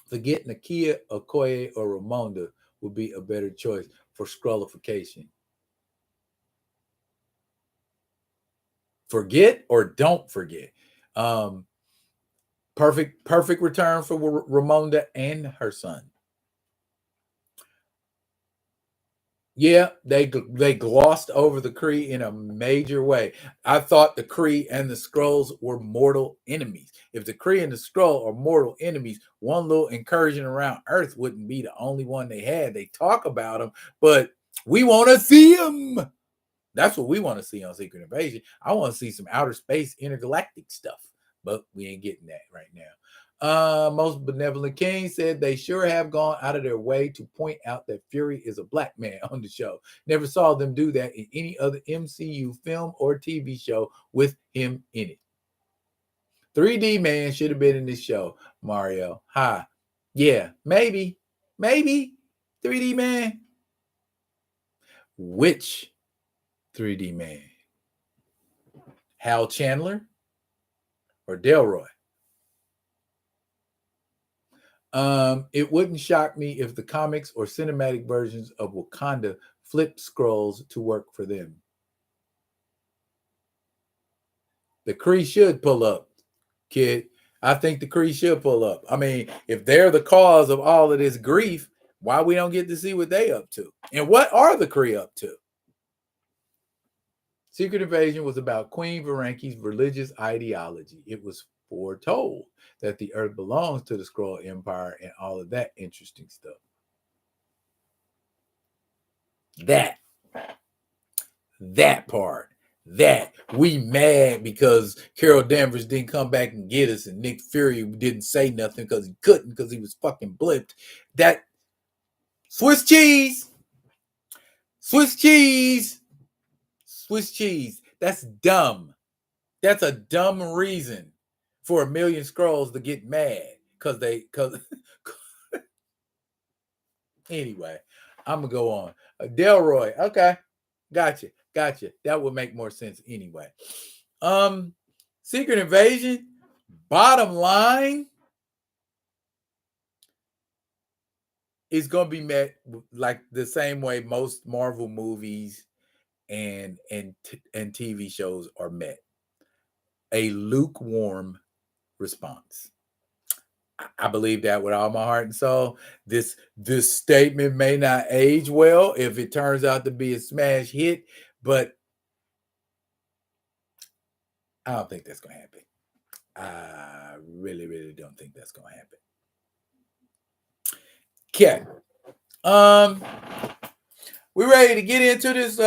Forget Nakia, Okoye, or Ramonda would be a better choice for scrollification. Forget or don't forget. Perfect return for Ramonda and her son. Yeah, they glossed over the Kree in a major way. I thought the Kree and the Skrulls were mortal enemies. If the Kree and the Skrull are mortal enemies, one little incursion around Earth wouldn't be the only one they had. They talk about them, but we want to see them. That's what we want to see on Secret Invasion. I want to see some outer space intergalactic stuff, but we ain't getting that right now. Most Benevolent King said they sure have gone out of their way to point out that Fury is a black man on the show. Never saw them do that in any other MCU film or TV show with him in it. 3D Man should have been in this show, Mario. Hi. Yeah, maybe. 3D Man. Which 3D Man? Hal Chandler or Delroy? It wouldn't shock me if the comics or cinematic versions of Wakanda flipped Skrulls to work for them. The Kree should pull up, kid. I think the Kree should pull up. I mean, if they're the cause of all of this grief, why we don't get to see what they up to? And what are the Kree up to? Secret Invasion was about Queen Varanki's religious ideology. It was foretold that the Earth belongs to the Skrull Empire and all of that interesting stuff. That part. That we mad because Carol Danvers didn't come back and get us, and Nick Fury didn't say nothing because he couldn't because he was fucking blipped. That Swiss cheese. That's dumb. That's a dumb reason for a million Skrulls to get mad because anyway, I'm gonna go on. Delroy, okay, gotcha. That would make more sense anyway. Secret Invasion. Bottom line is gonna be met like the same way most Marvel movies and TV shows are met. A lukewarm response. I believe that with all my heart and soul. This statement may not age well if it turns out to be a smash hit, but I don't think that's going to happen. I really, really don't think that's going to happen. Okay. We ready to get into this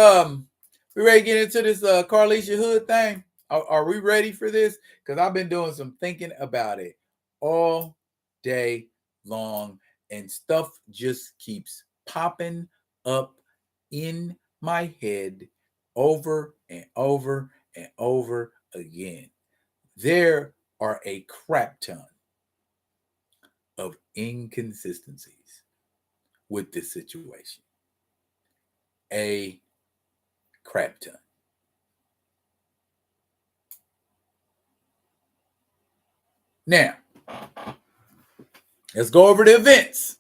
Carlishia Hood thing? Are we ready for this? Because I've been doing some thinking about it all day long, and stuff just keeps popping up in my head over and over and over again. There are a crap ton of inconsistencies with this situation. A crap ton. Now, let's go over the events.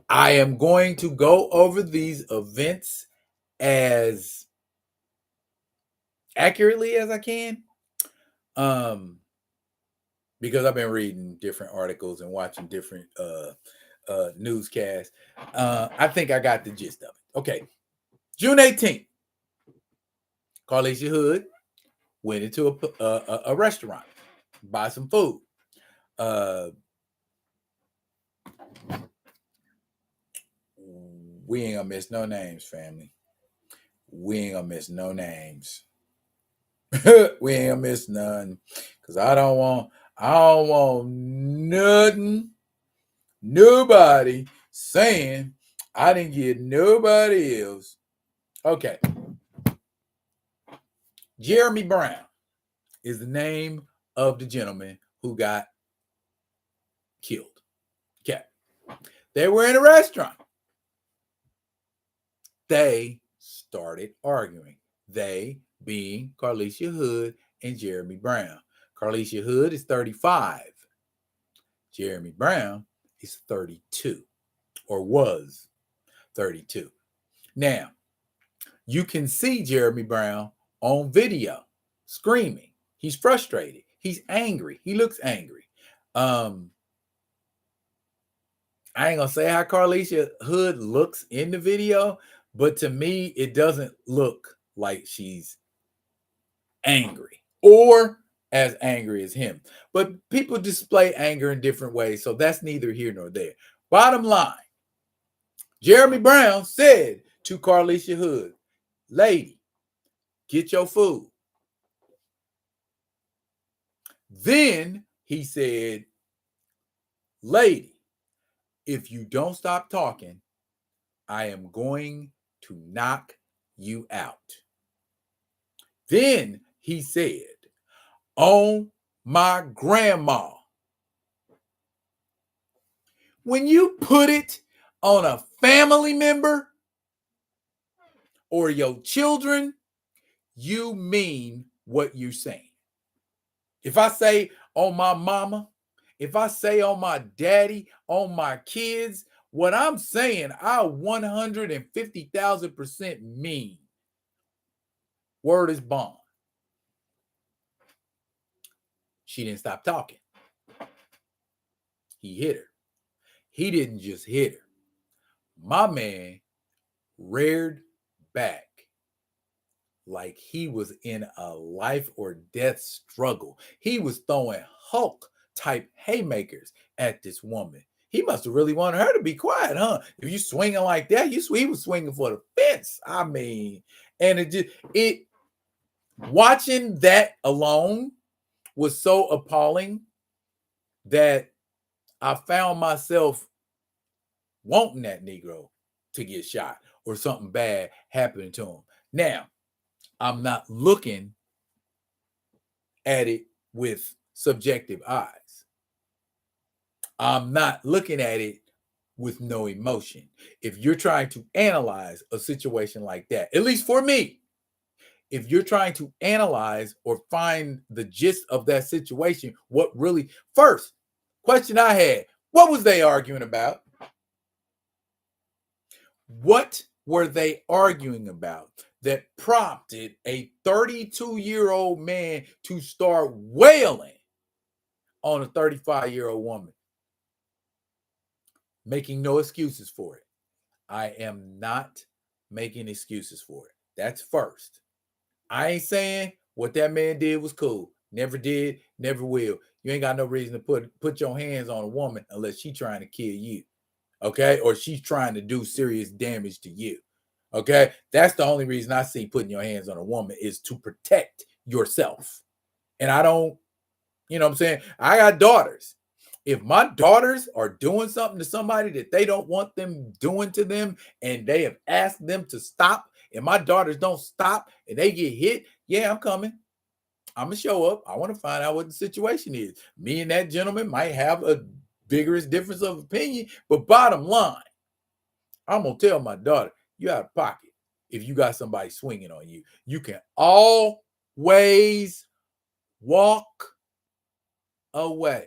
I am going to go over these events as accurately as I can. Because I've been reading different articles and watching different newscasts. I think I got the gist of it. Okay. June 18th, Carlishia Hood went into a restaurant, buy some food. We ain't gonna miss no names, family. We ain't gonna miss no names. We ain't gonna miss none. Cause I don't want nothing, nobody saying I didn't get nobody else. Okay. Jeremy Brown is the name of the gentleman who got killed. Okay. They were in a restaurant. They started arguing. They being Carlishia Hood and Jeremy Brown. Carlishia Hood is 35. Jeremy Brown is 32 or was 32. Now, you can see Jeremy Brown on video screaming. He's frustrated. He's angry. He looks angry. I ain't gonna say how Carlishia Hood looks in the video, but to me, it doesn't look like she's angry or as angry as him. But people display anger in different ways, so that's neither here nor there. Bottom line, Jeremy Brown said to Carlishia Hood, lady, get your food. Then he said, lady, if you don't stop talking, I am going to knock you out. Then he said, on my grandma. When you put it on a family member or your children, you mean what you're saying. If I say on my mama, if I say on my daddy, on my kids, what I'm saying, I 150,000% mean. Word is bond. She didn't stop talking. He hit her. He didn't just hit her. My man reared back like he was in a life or death struggle. He was throwing Hulk type haymakers at this woman. He must have really wanted her to be quiet, huh? If you swinging like that, he was swinging for the fence. I mean, and it watching that alone was so appalling that I found myself wanting that Negro to get shot or something bad happening to him. Now, I'm not looking at it with subjective eyes. I'm not looking at it with no emotion. If you're trying to analyze a situation like that, at least for me, if you're trying to analyze or find the gist of that situation, what really, first question I had, what was they arguing about? What were they arguing about that prompted a 32-year-old man to start wailing on a 35-year-old woman? Making no excuses for it. I am not making excuses for it. That's first. I ain't saying what that man did was cool. Never did, never will. You ain't got no reason to put your hands on a woman unless she's trying to kill you. Okay? Or she's trying to do serious damage to you. Okay? That's the only reason I see putting your hands on a woman is to protect yourself. And I don't, you know what I'm saying? I got daughters. If my daughters are doing something to somebody that they don't want them doing to them and they have asked them to stop, and my daughters don't stop and they get hit, yeah, I'm coming. I'm going to show up. I want to find out what the situation is. Me and that gentleman might have a vigorous difference of opinion, but bottom line, I'm going to tell my daughter, you out of pocket if you got somebody swinging on you. You can always walk away.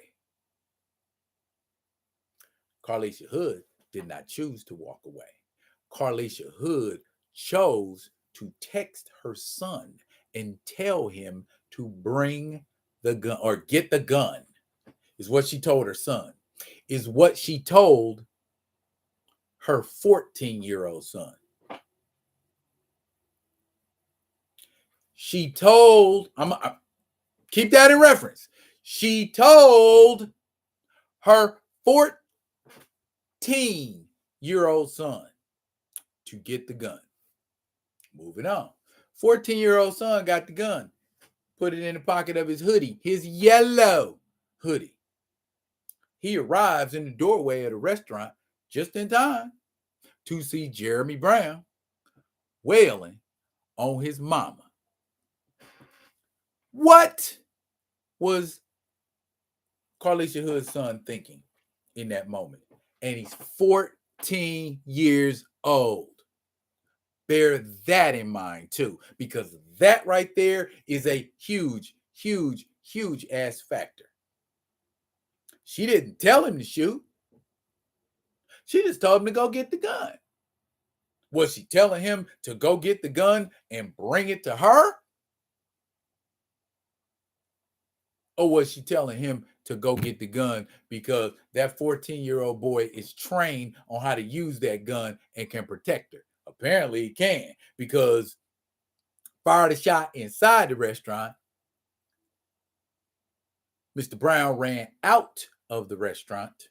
Carlishia Hood did not choose to walk away. Carlishia Hood chose to text her son and tell him to bring the gun or get the gun, is what she told her son, is what she told her 14-year-old son. She told, keep that in reference. She told her 14-year-old son to get the gun. Moving on. 14-year-old son got the gun, put it in the pocket of his hoodie, his yellow hoodie. He arrives in the doorway of the restaurant just in time to see Jeremy Brown wailing on his mama. What was Carlishia Hood's son thinking in that moment? And he's 14 years old. Bear that in mind too, because that right there is a huge, huge, huge ass factor. She didn't tell him to shoot. She just told him to go get the gun. Was she telling him to go get the gun and bring it to her? Or was she telling him to go get the gun because that 14-year-old boy is trained on how to use that gun and can protect her? Apparently he can, because fired a shot inside the restaurant. Mr. Brown ran out of the restaurant.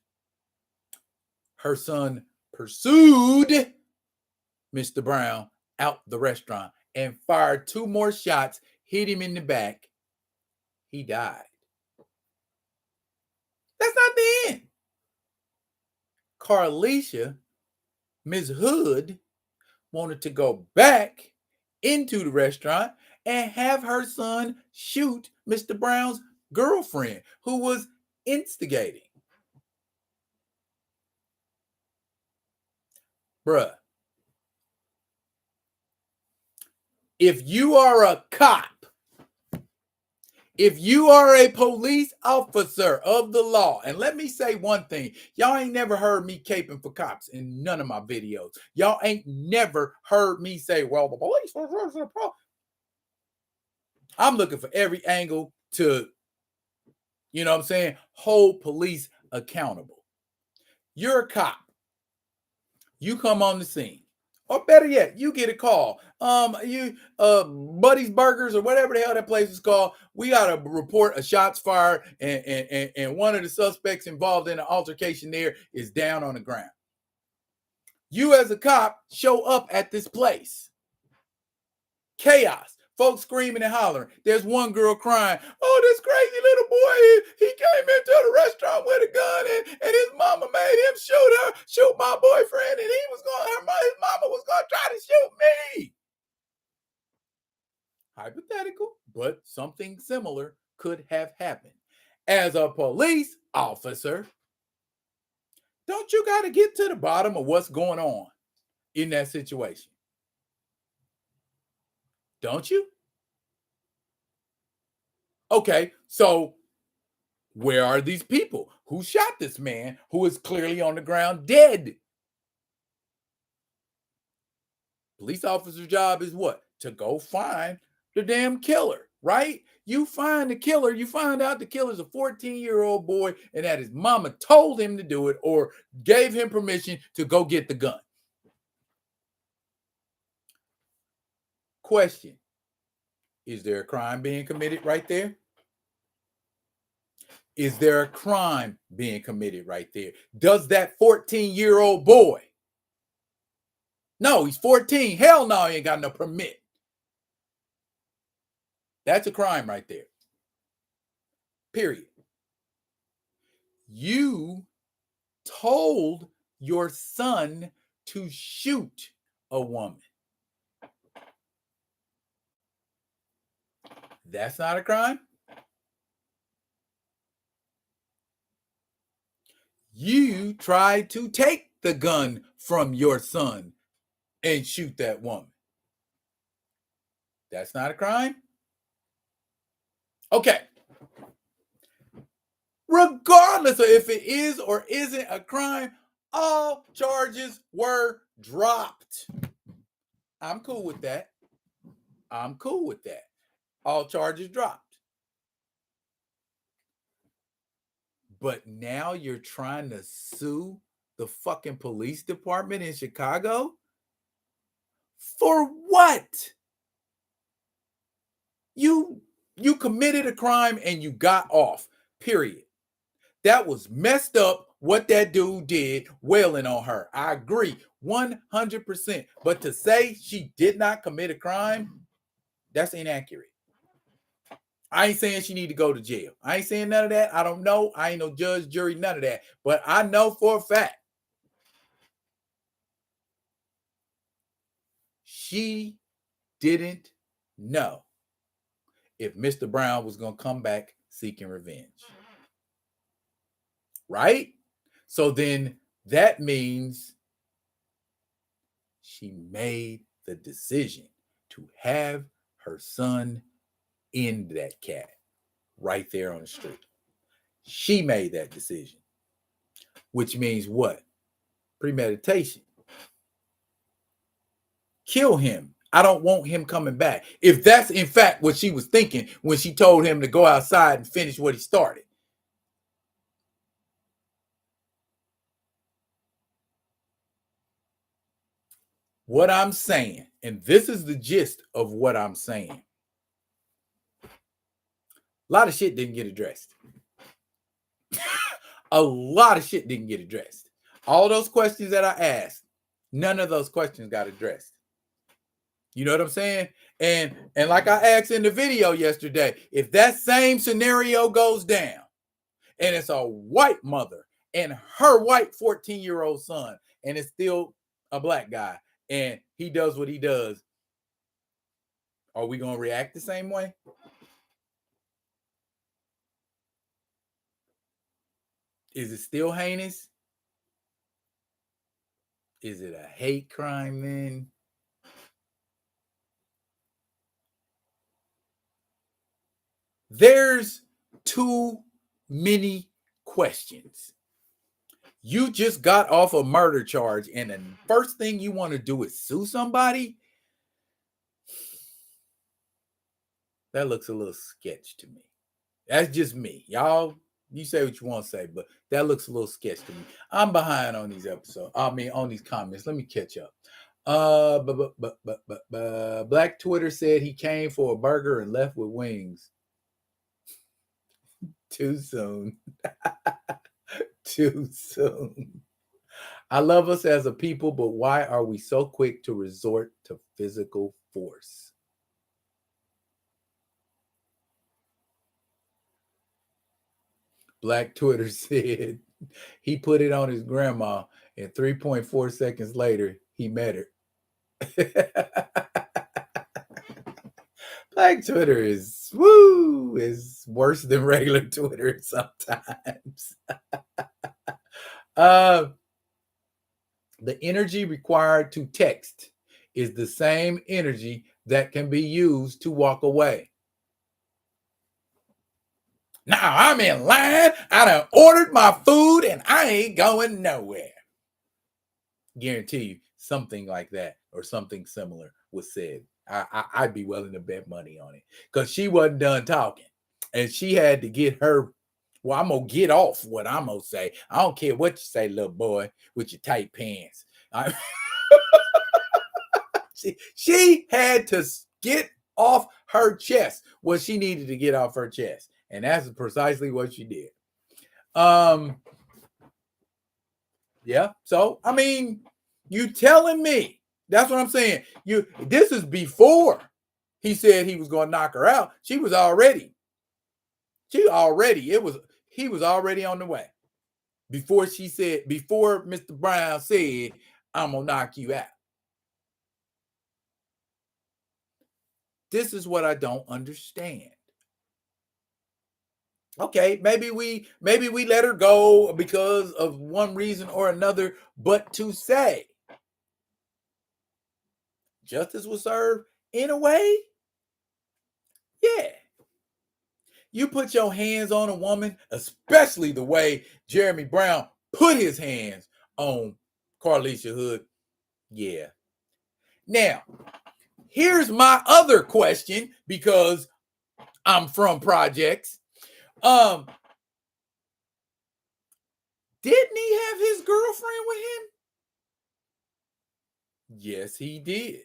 Her son pursued Mr. Brown out the restaurant and fired 2 more shots, hit him in the back. He died. That's not the end. Carlishia, Ms. Hood, wanted to go back into the restaurant and have her son shoot Mr. Brown's girlfriend, who was instigating. Bruh, if you are a cop, if you are a police officer of the law, and let me say one thing, y'all ain't never heard me caping for cops in none of my videos. Y'all ain't never heard me say, well, the police are the problem. I'm looking for every angle to, you know what I'm saying, hold police accountable. You're a cop. You come on the scene. Or better yet, you get a call. Buddy's Burgers or whatever the hell that place is called. We got to report a shots fired, and one of the suspects involved in the altercation there is down on the ground. You as a cop show up at this place. Chaos. Folks screaming and hollering. There's one girl crying, oh, this crazy little boy, he came into the restaurant with a gun and his mama made him shoot my boyfriend, and his mama was going to try to shoot me. Hypothetical, but something similar could have happened. As a police officer, don't you got to get to the bottom of what's going on in that situation? Don't you? Okay, so where are these people who shot this man who is clearly on the ground dead? Police officer's job is what? To go find the damn killer, right? You find the killer, you find out the killer's a 14-year-old boy and that his mama told him to do it or gave him permission to go get the gun. Question. Is there a crime being committed right there? Is there a crime being committed right there? Does that 14-year-old boy? No, he's 14. Hell no, he ain't got no permit. That's a crime right there. Period. You told your son to shoot a woman. That's not a crime? You tried to take the gun from your son and shoot that woman. That's not a crime? Okay. Regardless of if it is or isn't a crime, all charges were dropped. I'm cool with that. I'm cool with that. All charges dropped. But now you're trying to sue the fucking police department in Chicago? For what? You committed a crime and you got off. Period. That was messed up what that dude did wailing on her. I agree 100%. But to say she did not commit a crime, that's inaccurate. I ain't saying she need to go to jail. I ain't saying none of that. I don't know. I ain't no judge, jury, none of that. But I know for a fact she didn't know if Mr. Brown was going to come back seeking revenge. Right? So then that means she made the decision to have her son end that cat right there on the street. She made that decision, which means what? Premeditation. Kill him. I don't want him coming back. If that's in fact what she was thinking when she told him to go outside and finish what he started. What I'm saying, and this is the gist of what I'm saying. A lot of shit didn't get addressed. A lot of shit didn't get addressed. All those questions that I asked, none of those questions got addressed. You know what I'm saying? And like I asked in the video yesterday, if that same scenario goes down and it's a white mother and her white 14-year-old son and it's still a black guy and he does what he does, are we going to react the same way? Is it still heinous? Is it a hate crime then? There's too many questions. You just got off a murder charge, and the first thing you want to do is sue somebody? That looks a little sketch to me. That's just me. Y'all, you say what you want to say, but that looks a little sketch to me. I'm behind on these episodes. I mean, on these comments. Let me catch up. Black Twitter said he came for a burger and left with wings. Too soon. Too soon. I love us as a people, but why are we so quick to resort to physical force? Black Twitter said he put it on his grandma, and 3.4 seconds later, he met her. Black Twitter is worse than regular Twitter sometimes. The energy required to text is the same energy that can be used to walk away. Now I'm in line. I done ordered my food and I ain't going nowhere. Guarantee you something like that or something similar was said. I'd be willing to bet money on it because she wasn't done talking and she had to get her. Well, I'm going to get off what I'm going to say. I don't care what you say, little boy, with your tight pants. She had to get off her chest what she needed to get off her chest. And that's precisely what she did. Yeah. So, I mean, you telling me, that's what I'm saying. This is before he said he was going to knock her out. He was already on the way. Before Mr. Brown said, I'm going to knock you out. This is what I don't understand. Okay, maybe we let her go because of one reason or another, but to say justice was served in a way, yeah. You put your hands on a woman, especially the way Jeremy Brown put his hands on Carlishia Hood. Yeah. Now, here's my other question because I'm from projects. Didn't he have his girlfriend with him? Yes, he did.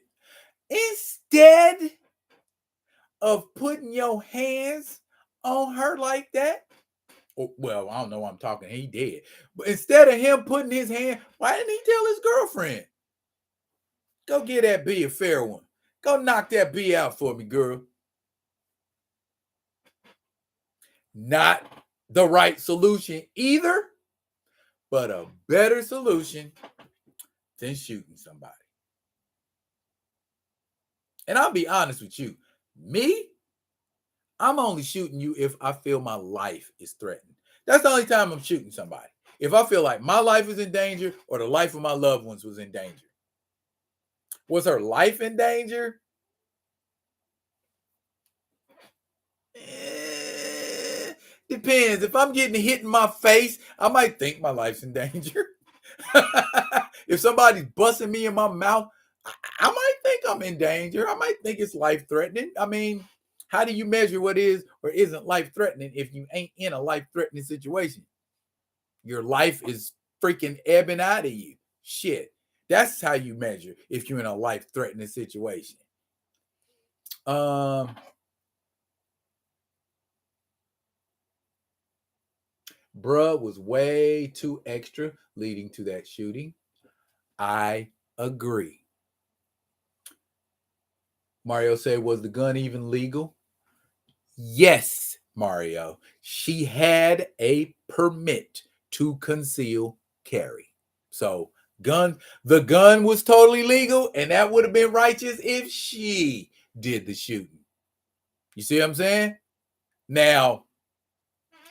Instead of putting your hands on her like that, Oh, well, I don't know why I'm talking. He dead. But instead of him putting his hand, why didn't he tell his girlfriend? Go get that bee a fair one. Go knock that bee out for me, girl. Not the right solution either, but a better solution than shooting somebody. And I'll be honest with you. Me, I'm only shooting you if I feel my life is threatened. That's the only time I'm shooting somebody. If I feel like my life is in danger or the life of my loved ones was in danger. Was her life in danger? Depends. If I'm getting hit in my face, I might think my life's in danger. If somebody's busting me in my mouth, I might think I'm in danger. I might think it's life threatening. I mean, how do you measure what is or isn't life threatening if you ain't in a life threatening situation? Your life is freaking ebbing out of you. Shit. That's how you measure if you're in a life threatening situation. Bruh was way too extra leading to that shooting. I agree. Mario said, was the gun even legal? Yes, Mario. She had a permit to conceal carry. So the gun was totally legal, and that would have been righteous if she did the shooting. You see what I'm saying? Now,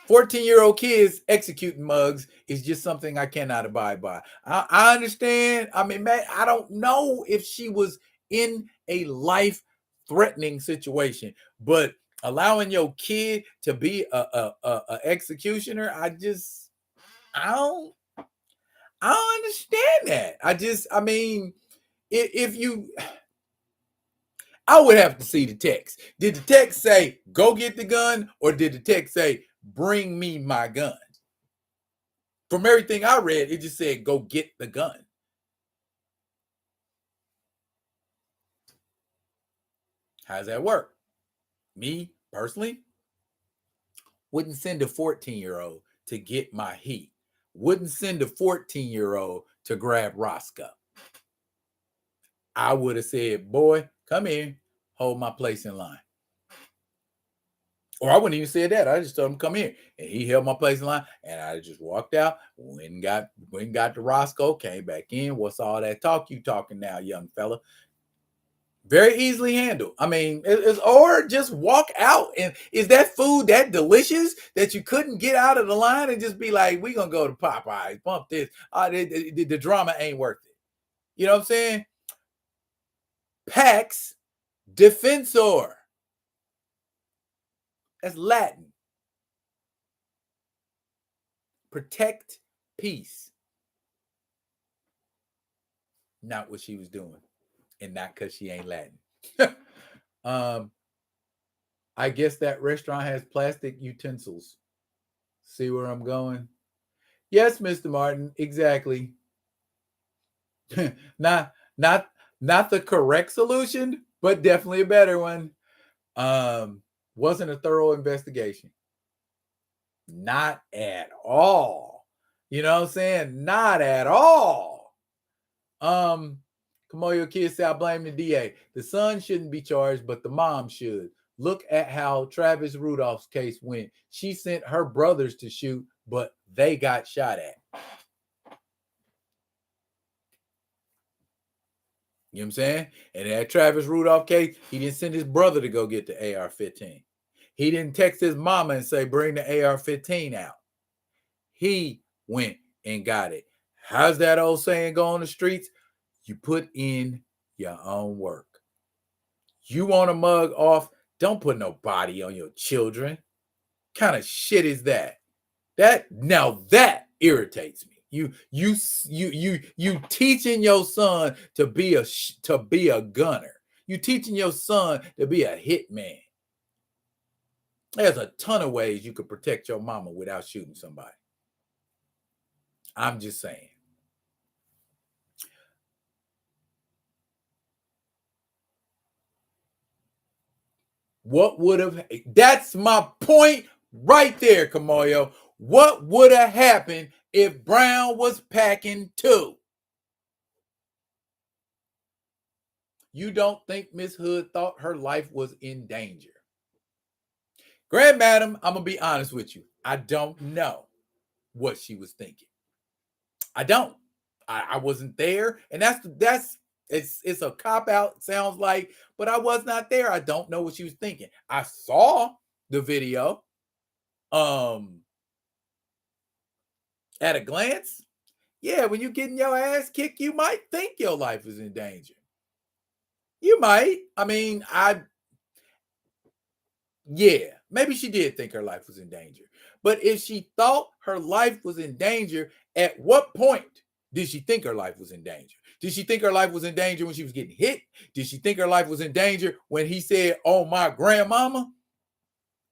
14-year-old kids executing mugs is just something I cannot abide by. I understand. I mean, man, I don't know if she was in a life-threatening situation, but allowing your kid to be a executioner, I don't understand that. I mean, if you, I would have to see the text. Did the text say, go get the gun, or did the text say, bring me my gun? From everything I read, it just said, go get the gun. How does that work? Me, personally, wouldn't send a 14-year-old to get my heat. Wouldn't send a 14-year-old to grab Roscoe. I would have said, boy, come in, hold my place in line. Or I wouldn't even say that. I just told him come here. And he held my place in line. And I just walked out, went and got to Roscoe, came back in. What's all that talk you talking now, young fella? Very easily handled. I mean, or just walk out. And is that food that delicious that you couldn't get out of the line and just be like, we gonna go to Popeyes, bump this. The drama ain't worth it. You know what I'm saying? Pax defensor. That's Latin. Protect peace. Not what she was doing. And not because she ain't Latin. I guess that restaurant has plastic utensils. See where I'm going? Yes, Mr. Martin, exactly. not the correct solution, but definitely a better one. Wasn't a thorough investigation. Not at all. You know what I'm saying? Not at all. Come on, your kids say I blame the DA. The son shouldn't be charged, but the mom should. Look at how Travis Rudolph's case went. She sent her brothers to shoot, but they got shot at. You know what I'm saying? And that Travis Rudolph case, he didn't send his brother to go get the AR-15. He didn't text his mama and say, bring the AR-15 out. He went and got it. How's that old saying go on the streets? You put in your own work. You want a mug off? Don't put no body on your children. What kind of shit is that? That irritates me. You teaching your son to be a gunner. You teaching your son to be a hitman. There's a ton of ways you could protect your mama without shooting somebody. I'm just saying. What would have, that's my point right there, Kamoyo. What would have happened if Brown was packing too? You don't think Miss Hood thought her life was in danger? Grand Madam, I'm going to be honest with you. I don't know what she was thinking. I don't. I wasn't there. And it's a cop out, sounds like, but I was not there. I don't know what she was thinking. I saw the video at a glance. Yeah, when you're getting your ass kicked, you might think your life is in danger. You might. I mean, yeah, maybe she did think her life was in danger. But if she thought her life was in danger, at what point did she think her life was in danger? Did she think her life was in danger when she was getting hit? Did she think her life was in danger when he said, "Oh, my grandmama,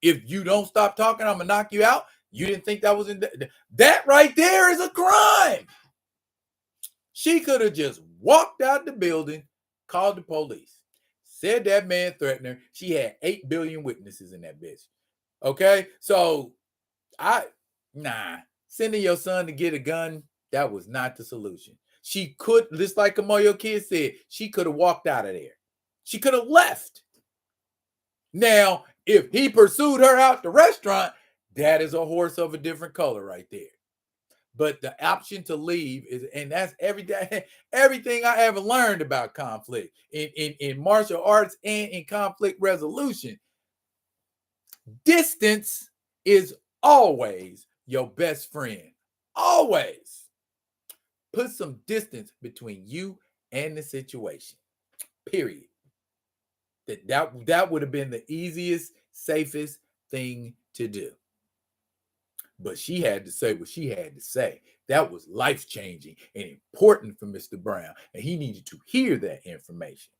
if you don't stop talking, I'm going to knock you out"? You didn't think that was in that right there is a crime. She could have just walked out the building, called the police, said that man threatened her. She had 8 billion witnesses in that bitch. Okay? So, sending your son to get a gun, that was not the solution. She could, just like Kamoyo Kid said, she could have walked out of there. She could have left. Now, if he pursued her out the restaurant, that is a horse of a different color right there. But the option to leave is, and that's everything I ever learned about conflict in martial arts and in conflict resolution. Distance is always your best friend. Always. Put some distance between you and the situation. Period. That would have been the easiest, safest thing to do. But she had to say what she had to say. That was life-changing and important for Mr. Brown, and he needed to hear that information.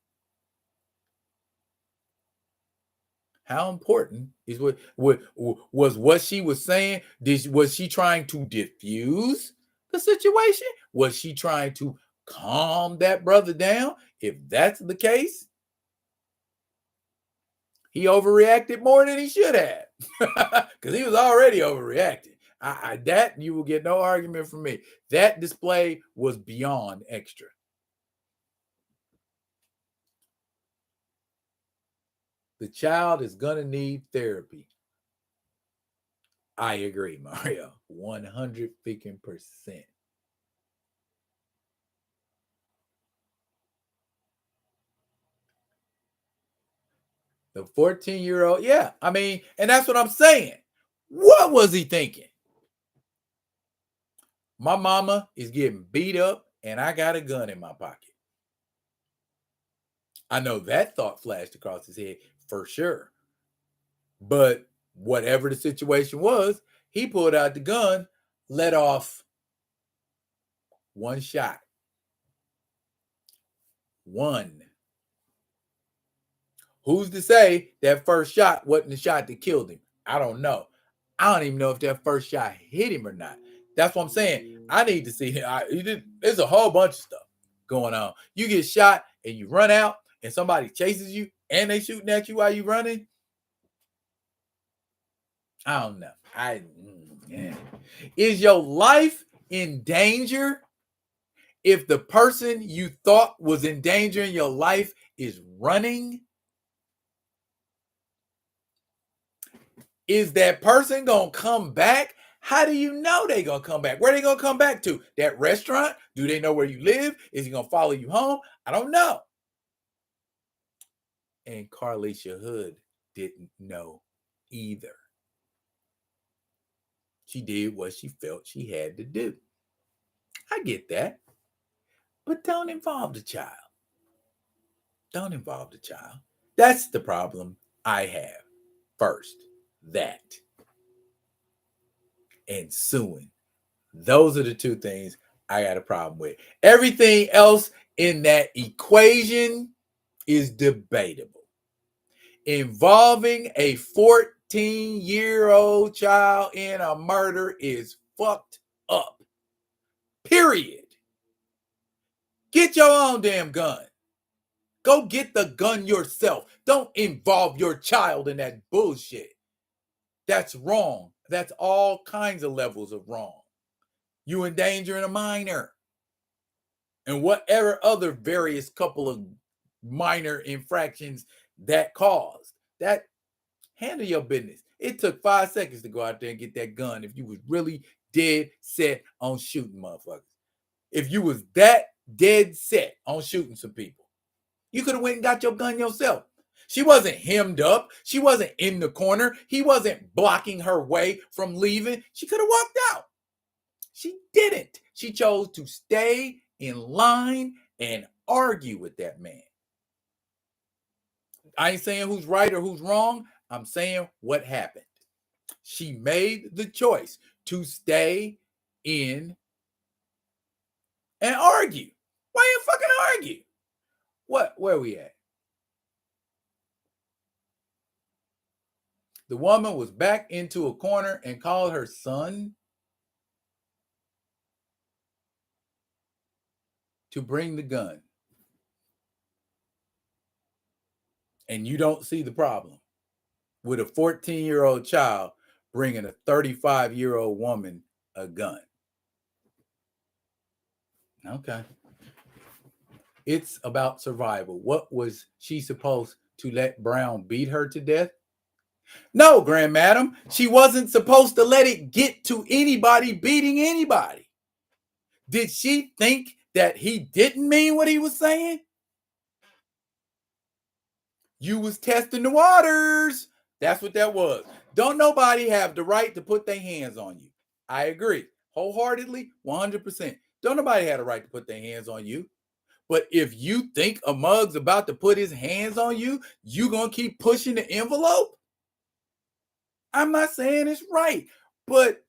How important is what was what she was saying? Was she trying to diffuse the situation? Was she trying to calm that brother down? If that's the case, he overreacted more than he should have, because he was already overreacting. That you will get no argument from me. That display was beyond extra. The child is gonna need therapy. I agree, Mario. 100 freaking percent. The 14-year-old, yeah. I mean, and that's what I'm saying. What was he thinking? My mama is getting beat up and I got a gun in my pocket. I know that thought flashed across his head for sure. But whatever the situation was, he pulled out the gun, let off one shot. One. Who's to say that first shot wasn't the shot that killed him? I don't know. I don't even know if that first shot hit him or not. That's what I'm saying. I need to see him. There's a whole bunch of stuff going on. You get shot and you run out and somebody chases you and they shooting at you while you running. I don't know. Is your life in danger if the person you thought was in danger in your life is running? Is that person going to come back? How do you know they're going to come back? Where are they going to come back to? That restaurant? Do they know where you live? Is he going to follow you home? I don't know. And Carlishia Hood didn't know either. She did what she felt she had to do. I get that. But don't involve the child. Don't involve the child. That's the problem I have. First, that. And suing. Those are the two things I got a problem with. Everything else in that equation is debatable. Involving a 14-year-old child in a murder is fucked up. Period. Get your own damn gun. Go get the gun yourself. Don't involve your child in that bullshit. That's wrong. That's all kinds of levels of wrong. You endangering a minor. And whatever other various couple of minor infractions that caused. That, handle your business. It took 5 seconds to go out there and get that gun if you was really dead set on shooting motherfuckers. If you was that dead set on shooting some people, you could have went and got your gun yourself. She wasn't hemmed up. She wasn't in the corner. He wasn't blocking her way from leaving. She could have walked out. She didn't. She chose to stay in line and argue with that man. I ain't saying who's right or who's wrong. I'm saying what happened. She made the choice to stay in and argue. Why you fucking argue? What? Where are we at? The woman was backed into a corner and called her son to bring the gun. And you don't see the problem with a 14-year-old child bringing a 35-year-old woman a gun. Okay. It's about survival. What was she supposed to let Brown beat her to death? No, Grand Madam. She wasn't supposed to let it get to anybody beating anybody. Did she think that he didn't mean what he was saying? You was testing the waters. That's what that was. Don't nobody have the right to put their hands on you. I agree. Wholeheartedly, 100%. Don't nobody have the right to put their hands on you. But if you think a mug's about to put his hands on you, you gonna keep pushing the envelope? I'm not saying it's right, but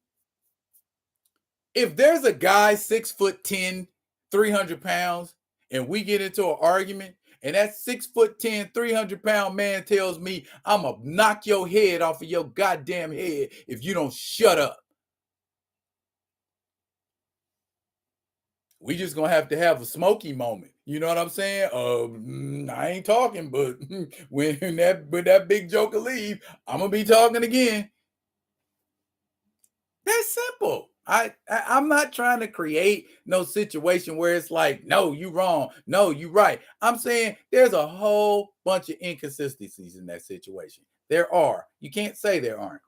if there's a guy 6'10", 300 pounds, and we get into an argument, and that 6'10", 300-pound man tells me I'm gonna knock your head off of your goddamn head if you don't shut up, we just gonna have to have a smoky moment. You know what I'm saying? I ain't talking, but when that big joker leave, I'm gonna be talking again. That's simple. I'm not trying to create no situation where it's like, no, you wrong, no, you right. I'm saying there's a whole bunch of inconsistencies in that situation. There are. You can't say there aren't.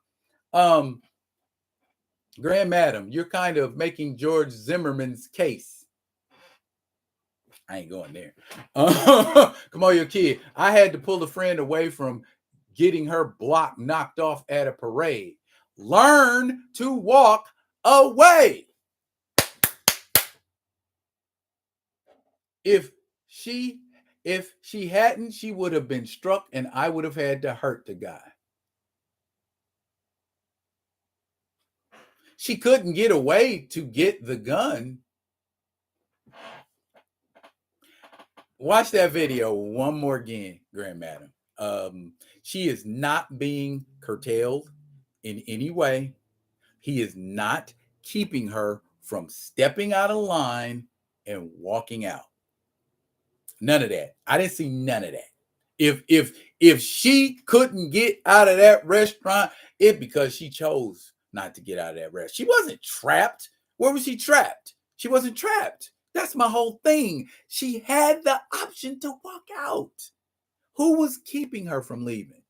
Grand Madam, you're kind of making George Zimmerman's case. I ain't going there. Come on, your kid. I had to pull a friend away from getting her block knocked off at a parade. Learn to walk away. If she hadn't, she would have been struck and I would have had to hurt the guy. She couldn't get away to get the gun. Watch that video one more again, Grand Madam. She is not being curtailed in any way. He is not keeping her from stepping out of line and walking out. None of that. I didn't see none of that. If she couldn't get out of that restaurant, it's because she chose not to get out of that restaurant. She wasn't trapped. Where was she trapped? She wasn't trapped. That's my whole thing. She had the option to walk out. Who was keeping her from leaving?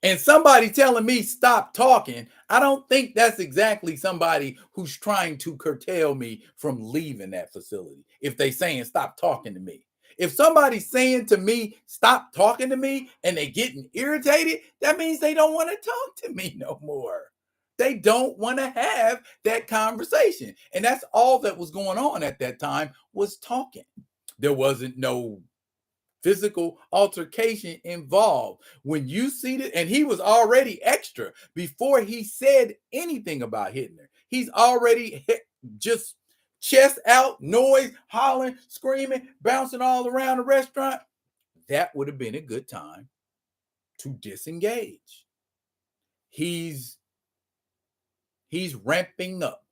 And somebody telling me stop talking, I don't think that's exactly somebody who's trying to curtail me from leaving that facility. If they saying stop talking to me. If somebody's saying to me, stop talking to me, and they getting irritated, that means they don't want to talk to me no more. They don't want to have that conversation. And that's all that was going on at that time was talking. There wasn't no physical altercation involved. When you see it, and he was already extra before he said anything about hitting her. He's already just chest out, noise, hollering, screaming, bouncing all around the restaurant. That would have been a good time to disengage. He's ramping up.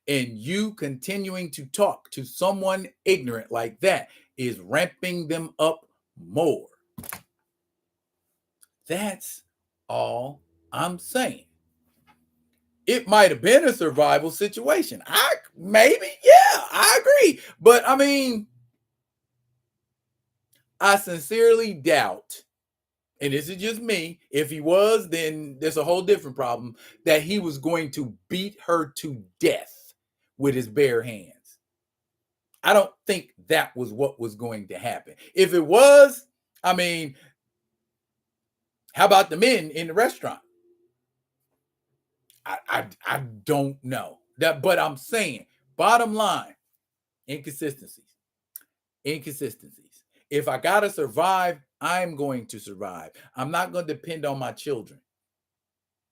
And you continuing to talk to someone ignorant like that is ramping them up more. That's all I'm saying. It might have been a survival situation. I agree. But I mean, I sincerely doubt, and this is just me, if he was, then there's a whole different problem, that he was going to beat her to death with his bare hands. I don't think that was what was going to happen. If it was, I mean, how about the men in the restaurant? I don't know that, but I'm saying, bottom line, inconsistencies. Inconsistencies. If I gotta survive, I'm going to survive. I'm not going to depend on my children.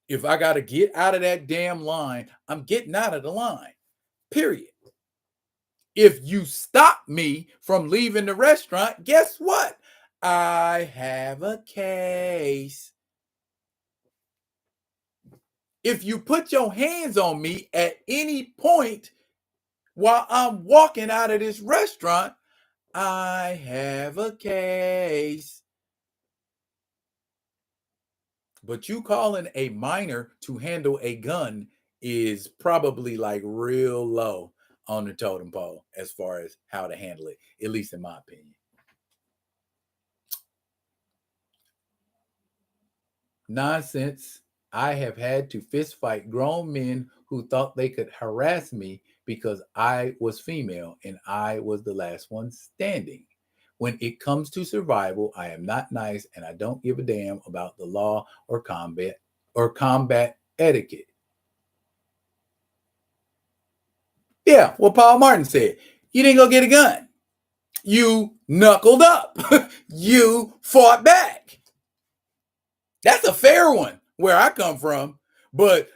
If I gotta get out of that damn line, I'm getting out of the line. Period. If you stop me from leaving the restaurant, guess what? I have a case. If you put your hands on me at any point while I'm walking out of this restaurant, I have a case. But you calling a minor to handle a gun is probably like real low on the totem pole as far as how to handle it, at least in my opinion. Nonsense. I have had to fist fight grown men who thought they could harass me because I was female and I was the last one standing. When it comes to survival, I am not nice and I don't give a damn about the law or combat etiquette. Yeah, what Paul Martin said. You didn't go get a gun. You knuckled up. You fought back. That's a fair one where I come from. But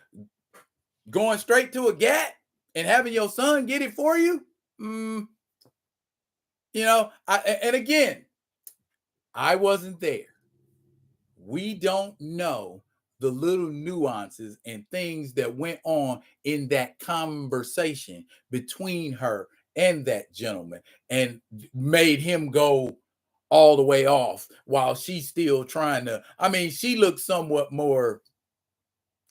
going straight to a gat and having your son get it for you, and again, I wasn't there. We don't know the little nuances and things that went on in that conversation between her and that gentleman and made him go all the way off while she's still trying to. I mean, she looked somewhat more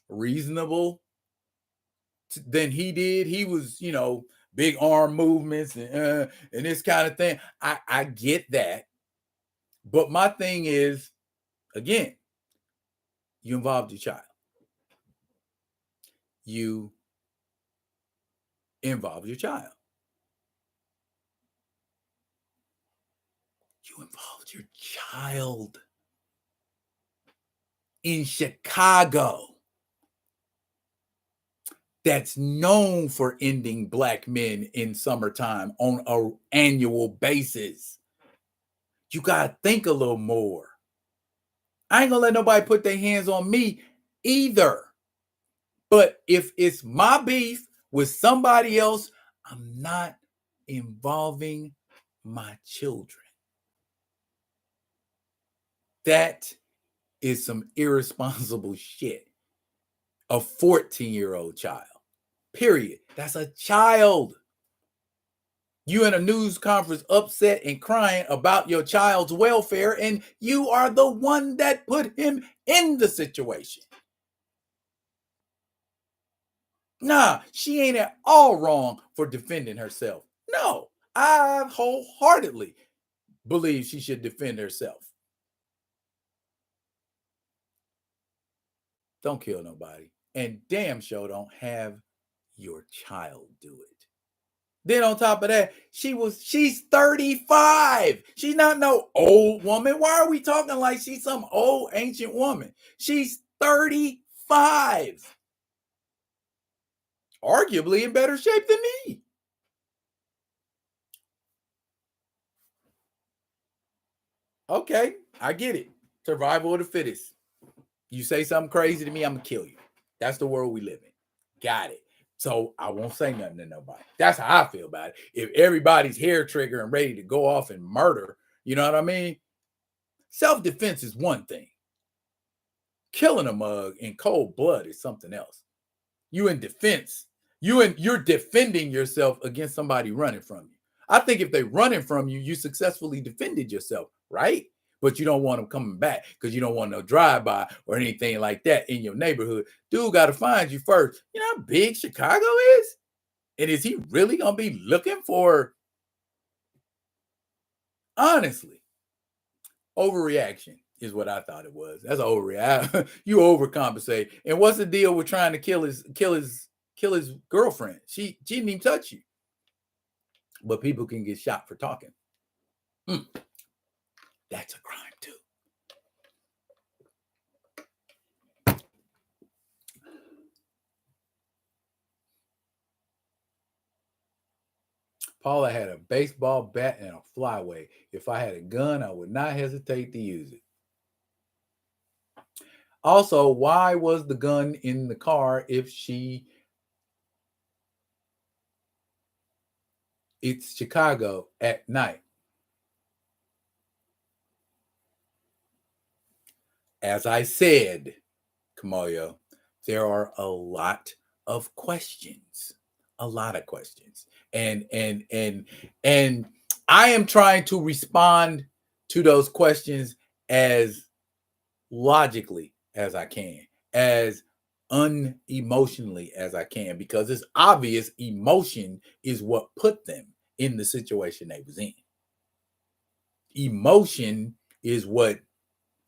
reasonable than he did. He was, big arm movements and this kind of thing. I get that. But my thing is, again, you involved your child. You involve your child. You involved your child in Chicago that's known for ending black men in summertime on an annual basis. You got to think a little more. I ain't going to let nobody put their hands on me either. But if it's my beef with somebody else, I'm not involving my children. That is some irresponsible shit. A 14-year-old child. Period. That's a child. You in a news conference upset and crying about your child's welfare, and you are the one that put him in the situation. Nah, she ain't at all wrong for defending herself. No, I wholeheartedly believe she should defend herself. Don't kill nobody. And damn sure don't have your child do it. Then on top of that, she's 35. She's not no old woman. Why are we talking like she's some old ancient woman? She's 35. Arguably in better shape than me. Okay, I get it. Survival of the fittest. You say something crazy to me, I'm going to kill you. That's the world we live in. Got it. So I won't say nothing to nobody. That's how I feel about it. If everybody's hair trigger and ready to go off and murder, you know what I mean? Self-defense is one thing. Killing a mug in cold blood is something else. You in defense. You're defending yourself against somebody running from you. I think if they're running from you, you successfully defended yourself, right? but you don't want them coming back because you don't want no drive-by or anything like that in your neighborhood. Dude got to find you first. You know how big Chicago is? And is he really going to be looking for, honestly, overreaction is what I thought it was. That's overreaction. You overcompensate. And what's the deal with trying to kill his girlfriend? She didn't even touch you. But people can get shot for talking. That's a crime too. Paula had a baseball bat and a flyway. If I had a gun, I would not hesitate to use it. Also, why was the gun in the car if it's Chicago at night? As I said, Kamoyo, there are a lot of questions. A lot of questions. And I am trying to respond to those questions as logically as I can, as unemotionally as I can, because it's obvious emotion is what put them in the situation they was in. Emotion is what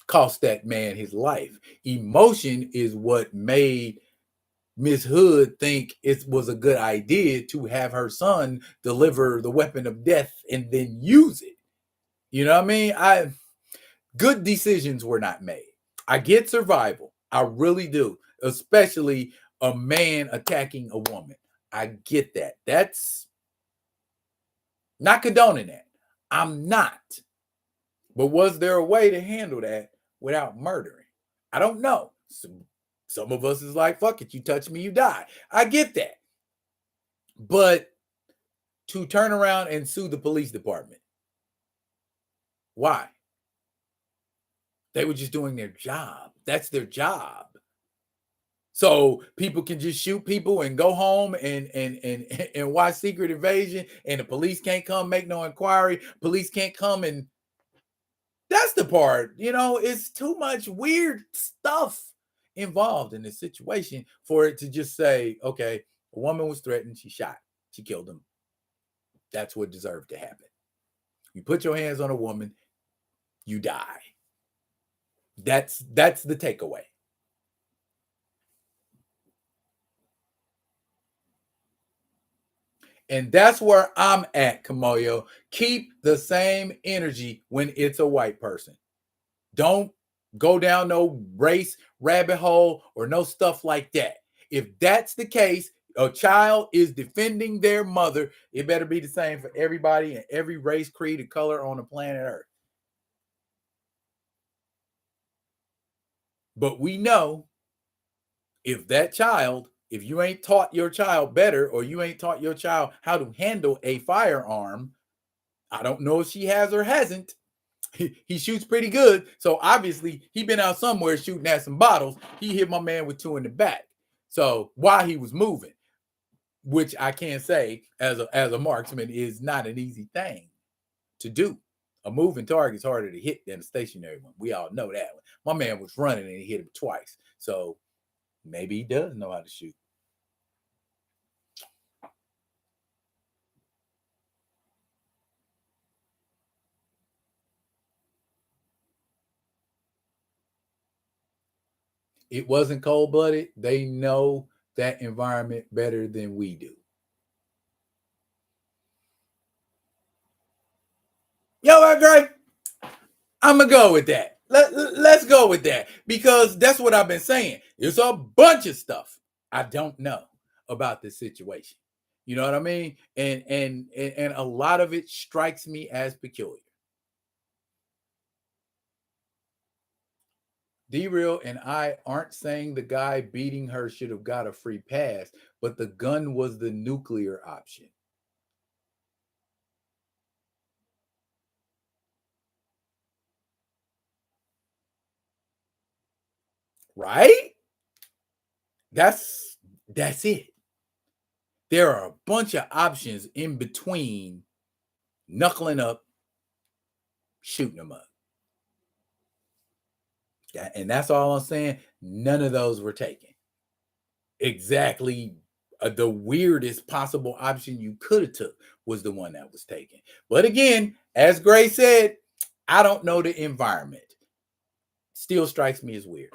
cost that man his life. Emotion is what made Miss Hood think it was a good idea to have her son deliver the weapon of death and then use it. You know what I mean? Good decisions were not made. I get survival. I really do. Especially a man attacking a woman. I get that. That's not condoning that. I'm not. But was there a way to handle that without murdering? I don't know. Some of us is like, fuck it, you touch me, you die. I get that. But to turn around and sue the police department, why? They were just doing their job. That's their job. So people can just shoot people and go home and watch Secret Invasion, and the police can't come make no inquiry. Police can't come, and that's the part, it's too much weird stuff involved in this situation for it to just say, okay, a woman was threatened, she shot, she killed him. That's what deserved to happen. You put your hands on a woman, you die. That's the takeaway. And that's where I'm at, Kamoyo. Keep the same energy when it's a white person. Don't go down no race rabbit hole or no stuff like that. If that's the case, a child is defending their mother, it better be the same for everybody and every race, creed, and color on the planet Earth. But we know if you ain't taught your child better, or you ain't taught your child how to handle a firearm, I don't know if she has or hasn't. He shoots pretty good. So obviously he been out somewhere shooting at some bottles. He hit my man with 2 in the back. So while he was moving, which I can say as a marksman is not an easy thing to do. A moving target is harder to hit than a stationary one. We all know that. My man was running and he hit him twice. So maybe he does know how to shoot. It wasn't cold-blooded. They know that environment better than we do. Yo, Andre, I'm going to go with that. Let's go with that, because that's what I've been saying. There's a bunch of stuff I don't know about this situation. You know what I mean? And a lot of it strikes me as peculiar. D-Real and I aren't saying the guy beating her should have got a free pass, but the gun was the nuclear option. Right? That's it. There are a bunch of options in between knuckling up, shooting them up. And that's all I'm saying. None of those were taken. Exactly. The weirdest possible option you could have took was the one that was taken. But again, as Gray said, I don't know the environment. Still strikes me as weird.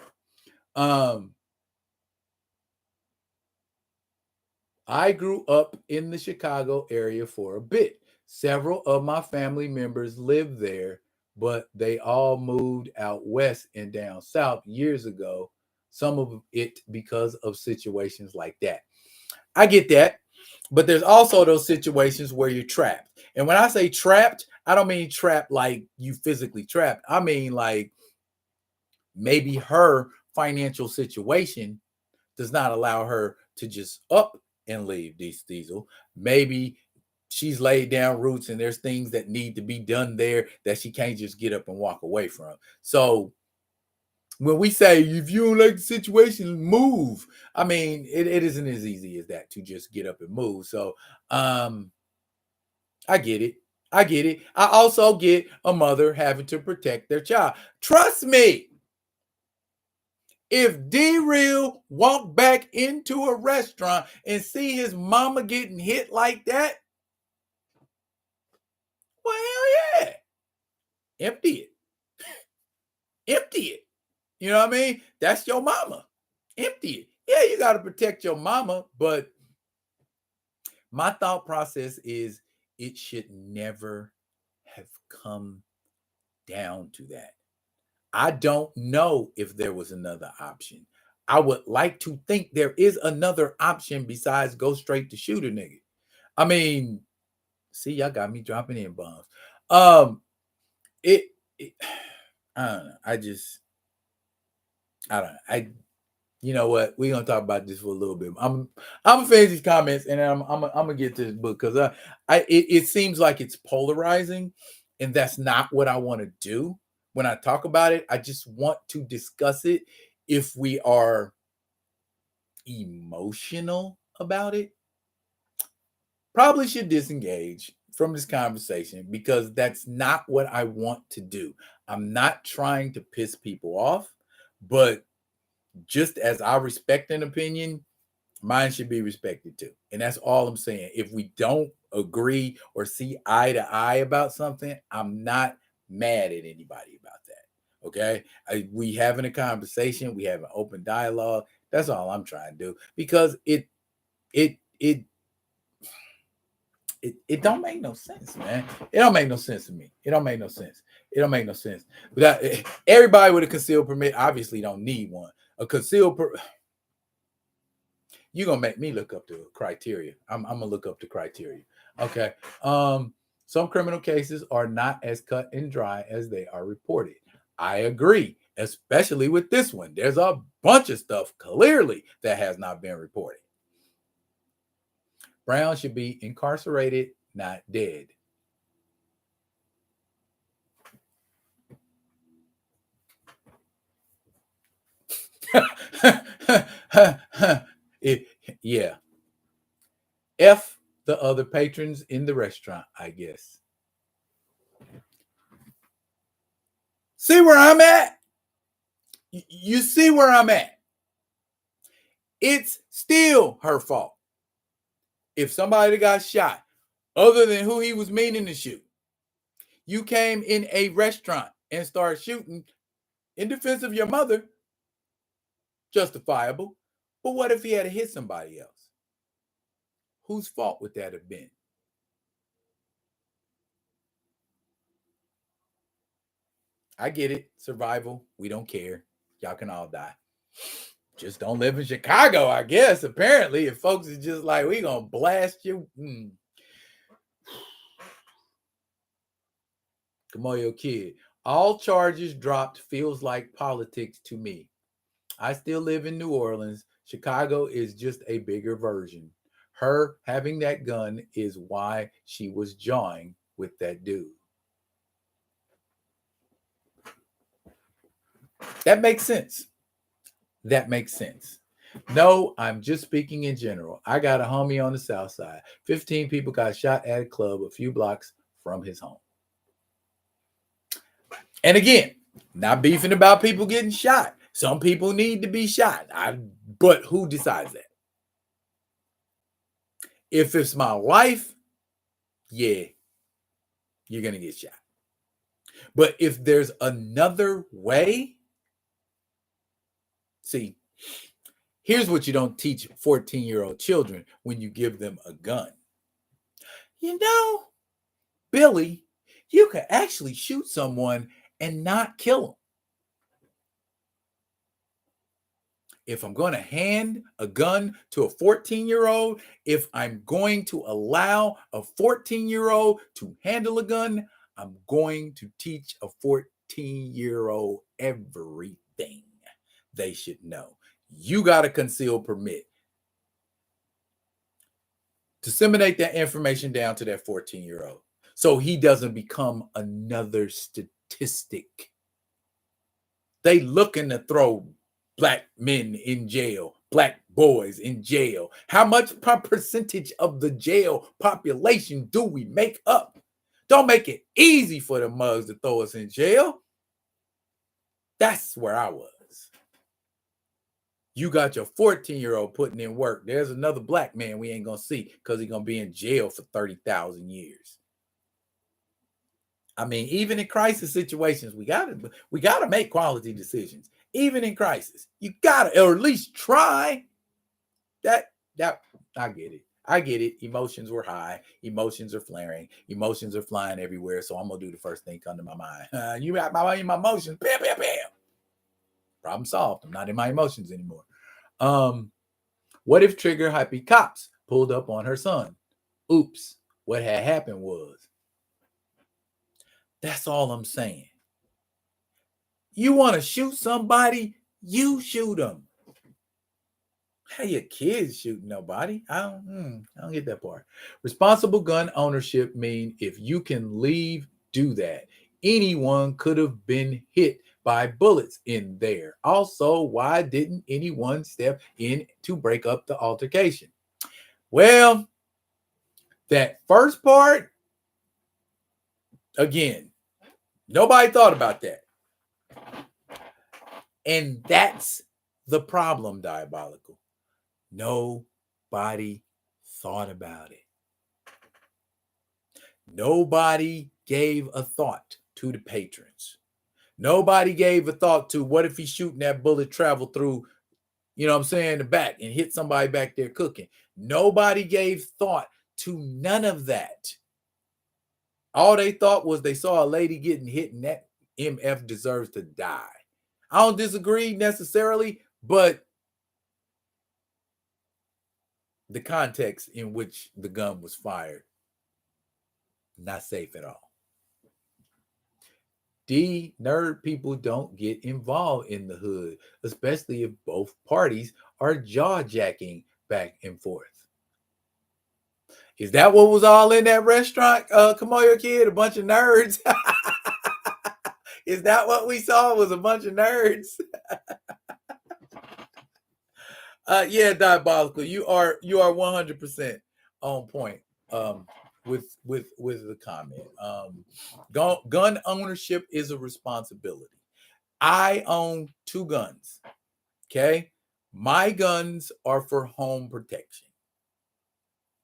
I grew up in the Chicago area for a bit. Several of my family members lived there, but they all moved out west and down south years ago. Some of it because of situations like that. I get that. But there's also those situations where you're trapped. And when I say trapped, I don't mean trapped like you physically trapped. I mean like maybe her financial situation does not allow her to just up and leave Diesel. Maybe she's laid down roots and there's things that need to be done there that she can't just get up and walk away from. So when we say if you don't like the situation, move. I mean, it isn't as easy as that to just get up and move. So I get it. I get it. I also get a mother having to protect their child. Trust me. If D-Real walked back into a restaurant and see his mama getting hit like that, well, hell yeah. Empty it. Empty it. You know what I mean? That's your mama. Empty it. Yeah, you got to protect your mama, but my thought process is it should never have come down to that. I don't know if there was another option. I would like to think there is another option besides go straight to shoot a nigga. I mean, see, y'all got me dropping in bombs. It I don't know. I don't know. You know what? We're gonna talk about this for a little bit. I'm gonna finish these comments and then I'm gonna get to this book because it seems like it's polarizing, and that's not what I want to do when I talk about it. I just want to discuss it if we are emotional about it. Probably should disengage from this conversation because that's not what I want to do. I'm not trying to piss people off, but just as I respect an opinion, mine should be respected too. And that's all I'm saying. If we don't agree or see eye to eye about something, I'm not mad at anybody about that. Okay. We having a conversation, we have an open dialogue. That's all I'm trying to do because it don't make no sense, man. It don't make no sense to me. It don't make no sense. It don't make no sense. But everybody with a concealed permit obviously don't need one. A concealed you're gonna make me look up the criteria. I'm gonna look up the criteria. Okay. Some criminal cases are not as cut and dry as they are reported. I agree, especially with this one. There's a bunch of stuff clearly that has not been reported. Brown should be incarcerated, not dead. Yeah. F the other patrons in the restaurant, I guess. See where I'm at? You see where I'm at? It's still her fault. If somebody got shot, other than who he was meaning to shoot, you came in a restaurant and started shooting in defense of your mother, justifiable. But what if he had hit somebody else? Whose fault would that have been? I get it. Survival. We don't care. Y'all can all die. Just don't live in Chicago, I guess. Apparently, if folks is just like, we gonna blast you. Kamoyo Kid. All charges dropped feels like politics to me. I still live in New Orleans. Chicago is just a bigger version. Her having that gun is why she was jawing with that dude. That makes sense. That makes sense. No, I'm just speaking in general. I got a homie on the south side. 15 people got shot at a club a few blocks from his home. And again, Not beefing about people getting shot. Some people need to be shot. But who decides that? If it's my wife, yeah, you're going to get shot. But if there's another way, see, here's what you don't teach 14-year-old children when you give them a gun. You know, Billy, you can actually shoot someone and not kill them. If I'm going to hand a gun to a 14-year-old, if I'm going to allow a 14-year-old to handle a gun, I'm going to teach a 14-year-old everything they should know. You got a concealed permit. Disseminate that information down to that 14-year-old so he doesn't become another statistic. They looking to throw black men in jail, black boys in jail. How much percentage of the jail population do we make up? Don't make it easy for the mugs to throw us in jail. That's where I was. You got your 14-year-old putting in work. There's another black man we ain't going to see because he's going to be in jail for 30,000 years. I mean, even in crisis situations, we gotta make quality decisions. Even in crisis, you gotta, or at least try. That I get it. I get it. Emotions were high. Emotions are flaring. Emotions are flying everywhere. So I'm gonna do the first thing come to my mind. You got my emotions. Bam, bam, bam. Problem solved. I'm not in my emotions anymore. What if Trigger Hypey cops pulled up on her son? Oops. What had happened was. That's all I'm saying. You want to shoot somebody, you shoot them. Hey, your kids shooting nobody. I don't get that part. Responsible gun ownership mean if you can leave, do that. Anyone could have been hit by bullets in there. Also, why didn't anyone step in to break up the altercation? Well, that first part, again, nobody thought about that. And that's the problem, Diabolical. Nobody thought about it. Nobody gave a thought to the patrons. Nobody gave a thought to what if he's shooting that bullet travel through, you know what I'm saying, the back and hit somebody back there cooking. Nobody gave thought to none of that. All they thought was they saw a lady getting hit and that MF deserves to die. I don't disagree necessarily, but the context in which the gun was fired, not safe at all. Nerd people don't get involved in the hood, especially if both parties are jaw-jacking back and forth. Is that what was all in that restaurant? Come on, your kid, a bunch of nerds. Is that what we saw? Was a bunch of nerds? Yeah, Diabolical. You are 100% on point. With the comment. Gun ownership is a responsibility. I own 2 guns. Okay, my guns are for home protection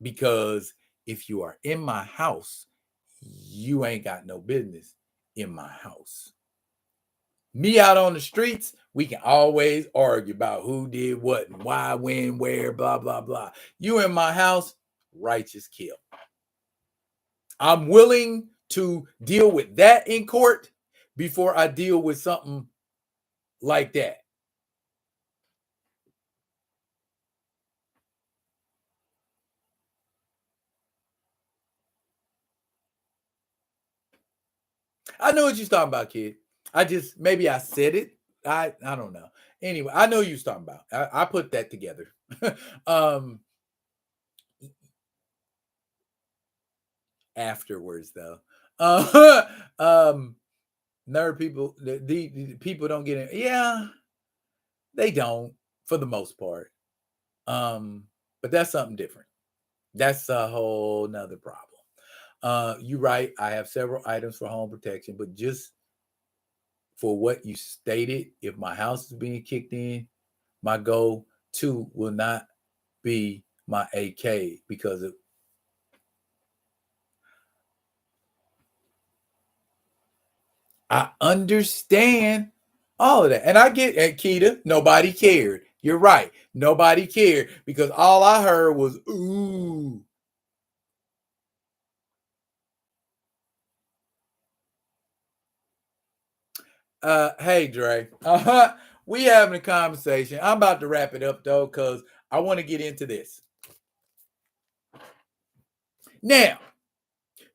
because if you are in my house, you ain't got no business in my house. Me out on the streets, we can always argue about who did what and why, when, where, blah, blah, blah. You in my house, righteous kill. I'm willing to deal with that in court before I deal with something like that. I know what you're talking about, kid. Maybe I said it. I don't know. Anyway, I know you're talking about. I put that together. Afterwards, though. Nerd people, the people don't get it. Yeah, they don't for the most part. But that's something different. That's a whole nother problem. You're right. I have several items for home protection, but just for what you stated. If my house is being kicked in, my go to will not be my AK because of I understand all of that. And I get at Keita, nobody cared. You're right. Nobody cared because all I heard was ooh. Hey Dre. We having a conversation. I'm about to wrap it up though, because I want to get into this. Now,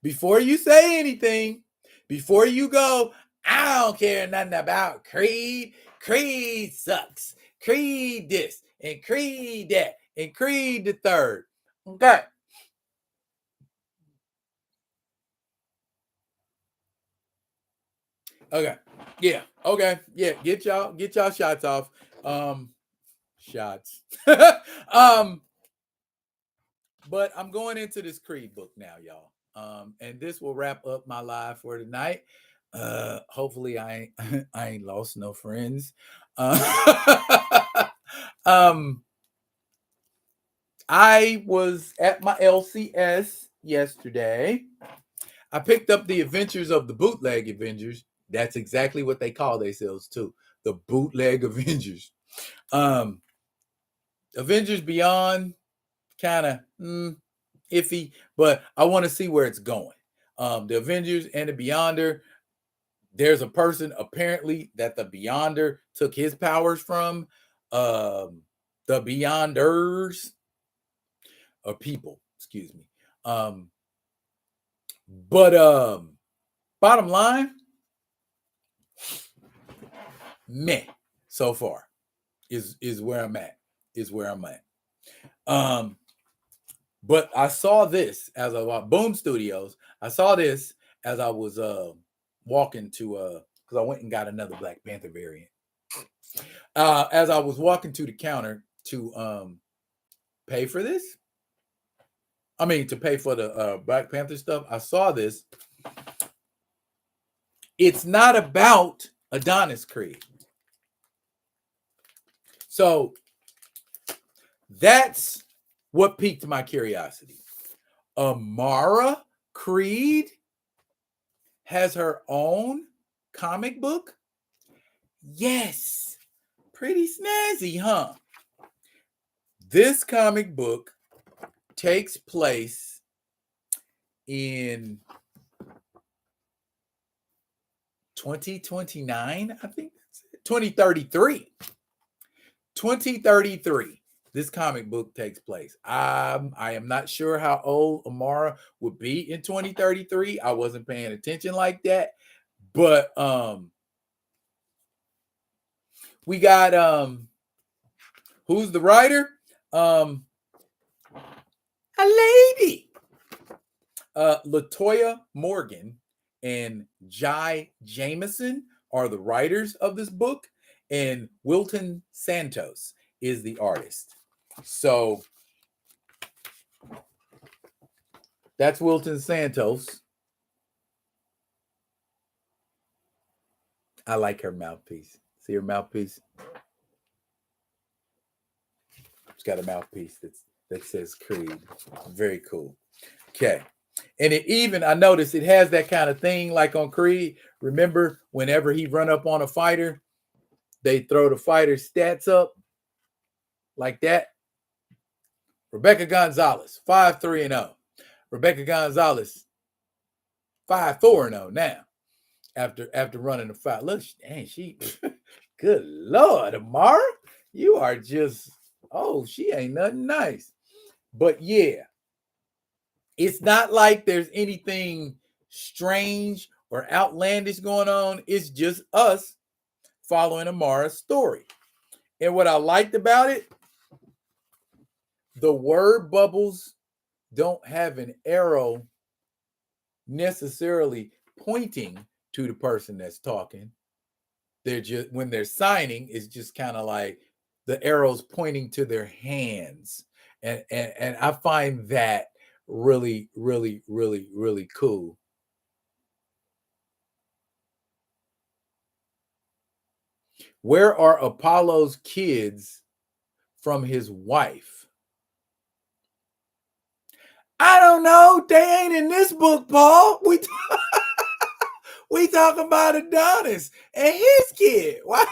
before you say anything, before you go, I don't care nothing about Creed. Creed sucks. Creed this and Creed that and Creed the third. Okay. Okay. Yeah. Okay. Yeah. Get y'all shots off. Shots. But I'm going into this Creed book now, y'all. And this will wrap up my live for tonight. Hopefully I ain't I ain't lost no friends. Um I was at my LCS yesterday. I picked up the Adventures of the Bootleg Avengers. That's exactly what they call themselves too. The Bootleg Avengers. Um Avengers Beyond kind of iffy, but I want to see where it's going. The Avengers and the Beyonder, there's a person apparently that the Beyonder took his powers from. The Beyonders or people, excuse me. But bottom line, meh so far is where I'm at. Is where I'm at. But I saw this as I was Boom Studios. I saw this as I was walking to because I went and got another Black Panther variant. As I was walking to the counter to pay for this, I mean to pay for the Black Panther stuff, I saw this. It's not about Adonis Creed. So that's what piqued my curiosity. Amara Creed has her own comic book? Yes. Pretty snazzy, huh? This comic book takes place in 2029, I think. 2033. 2033. This comic book takes place. I am not sure how old Amara would be in 2033. I wasn't paying attention like that. But we got who's the writer? A lady. Latoya Morgan and Jai Jameson are the writers of this book, and Wilton Santos is the artist. So that's Wilton Santos. I like her mouthpiece. See her mouthpiece? It's got a mouthpiece that says Creed. Very cool. Okay. And it even, I noticed it has that kind of thing like on Creed. Remember, whenever he run up on a fighter, they throw the fighter's stats up like that. Rebecca Gonzalez, 5-3-0. Rebecca Gonzalez, 5-4-0 now. After running the fight. Look, dang, she good Lord, Amara. You are just, she ain't nothing nice. But yeah, it's not like there's anything strange or outlandish going on. It's just us following Amara's story. And what I liked about it, the word bubbles don't have an arrow necessarily pointing to the person that's talking. They're just, when they're signing, it's just kind of like the arrows pointing to their hands. And I find that really, really, really, really cool. Where are Apollo's kids from his wife? I don't know. They ain't in this book, Paul. We talking about Adonis and his kid. Why?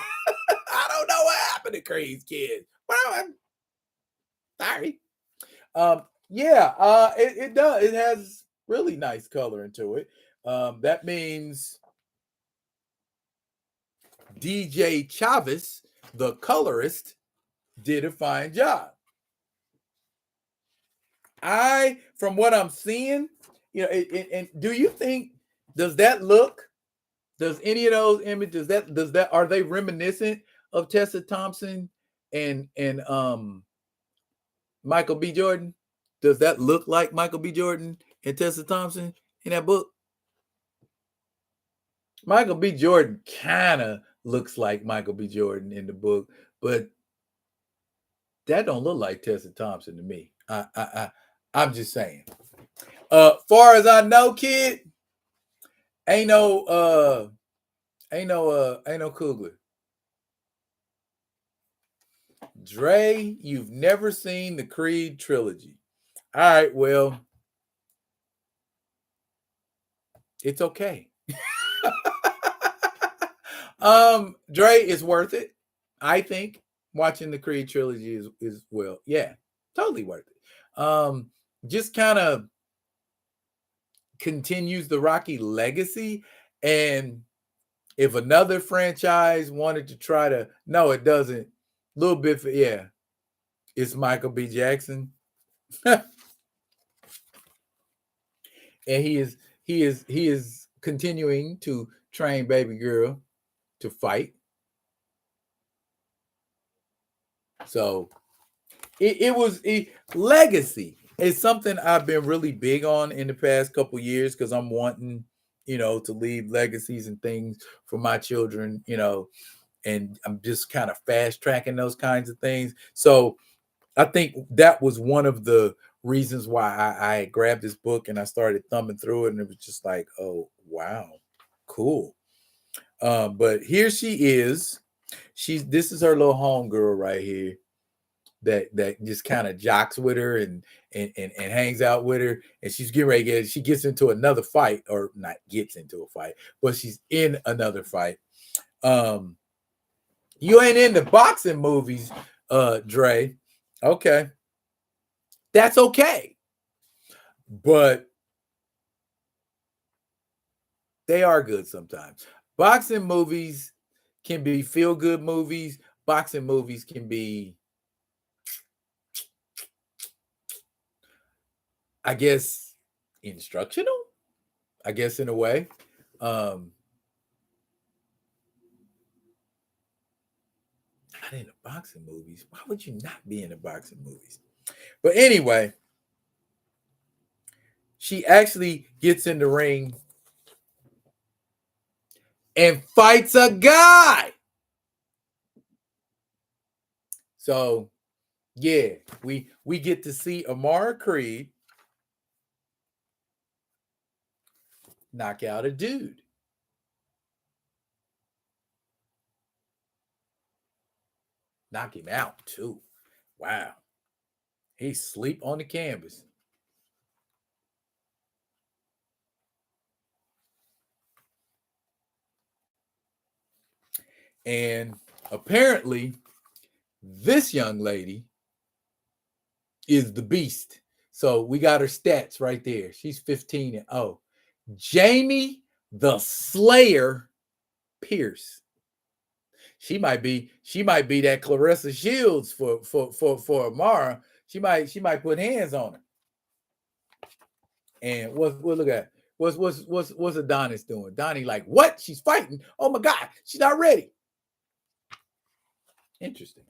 I don't know what happened to Creed's kid. Well, I'm sorry. It does. It has really nice color into it. That means DJ Chavez, the colorist, did a fine job. From what I'm seeing, and do you think, does any of those images, are they reminiscent of Tessa Thompson and Michael B. Jordan? Does that look like Michael B. Jordan and Tessa Thompson in that book? Michael B. Jordan kind of looks like Michael B. Jordan in the book, but that don't look like Tessa Thompson to me. I'm just saying. Far as I know, kid, ain't no Kugler. Dre, you've never seen the Creed trilogy. All right, well, it's okay. Dre is worth it. I think watching the Creed trilogy is well, yeah, totally worth it. Just kind of continues the Rocky legacy. And if another franchise wanted to try to, no, it doesn't. A little bit, yeah, it's Michael B. Jackson. And he is continuing to train baby girl to fight. So it was legacy is something I've been really big on in the past couple years, because I'm wanting, to leave legacies and things for my children, and I'm just kind of fast tracking those kinds of things. So I think that was one of the reasons why I grabbed this book and I started thumbing through it, and it was just like, oh wow, cool. But here she is. This is her little homegirl right here that just kind of jocks with her and hangs out with her, and she's getting ready she gets into another fight, or not gets into a fight, but she's in another fight. You ain't into boxing movies, Dre. Okay. That's okay. But they are good sometimes. Boxing movies can be feel-good movies. Boxing movies can be, I guess, instructional, I guess, in a way. Not into boxing movies. Why would you not be into boxing movies? But anyway, she actually gets in the ring and fights a guy. So, yeah, we get to see Amara Creed knock out a dude. Knock him out, too. Wow. He sleep on the canvas. And apparently, this young lady is the beast. So we got her stats right there. She's 15-0. Jamie the Slayer Pierce. She might be that Clarissa Shields for Amara. She might put hands on her. And look at what's Adonis doing? Donnie like, what? She's fighting. Oh my God, she's not ready. Interesting.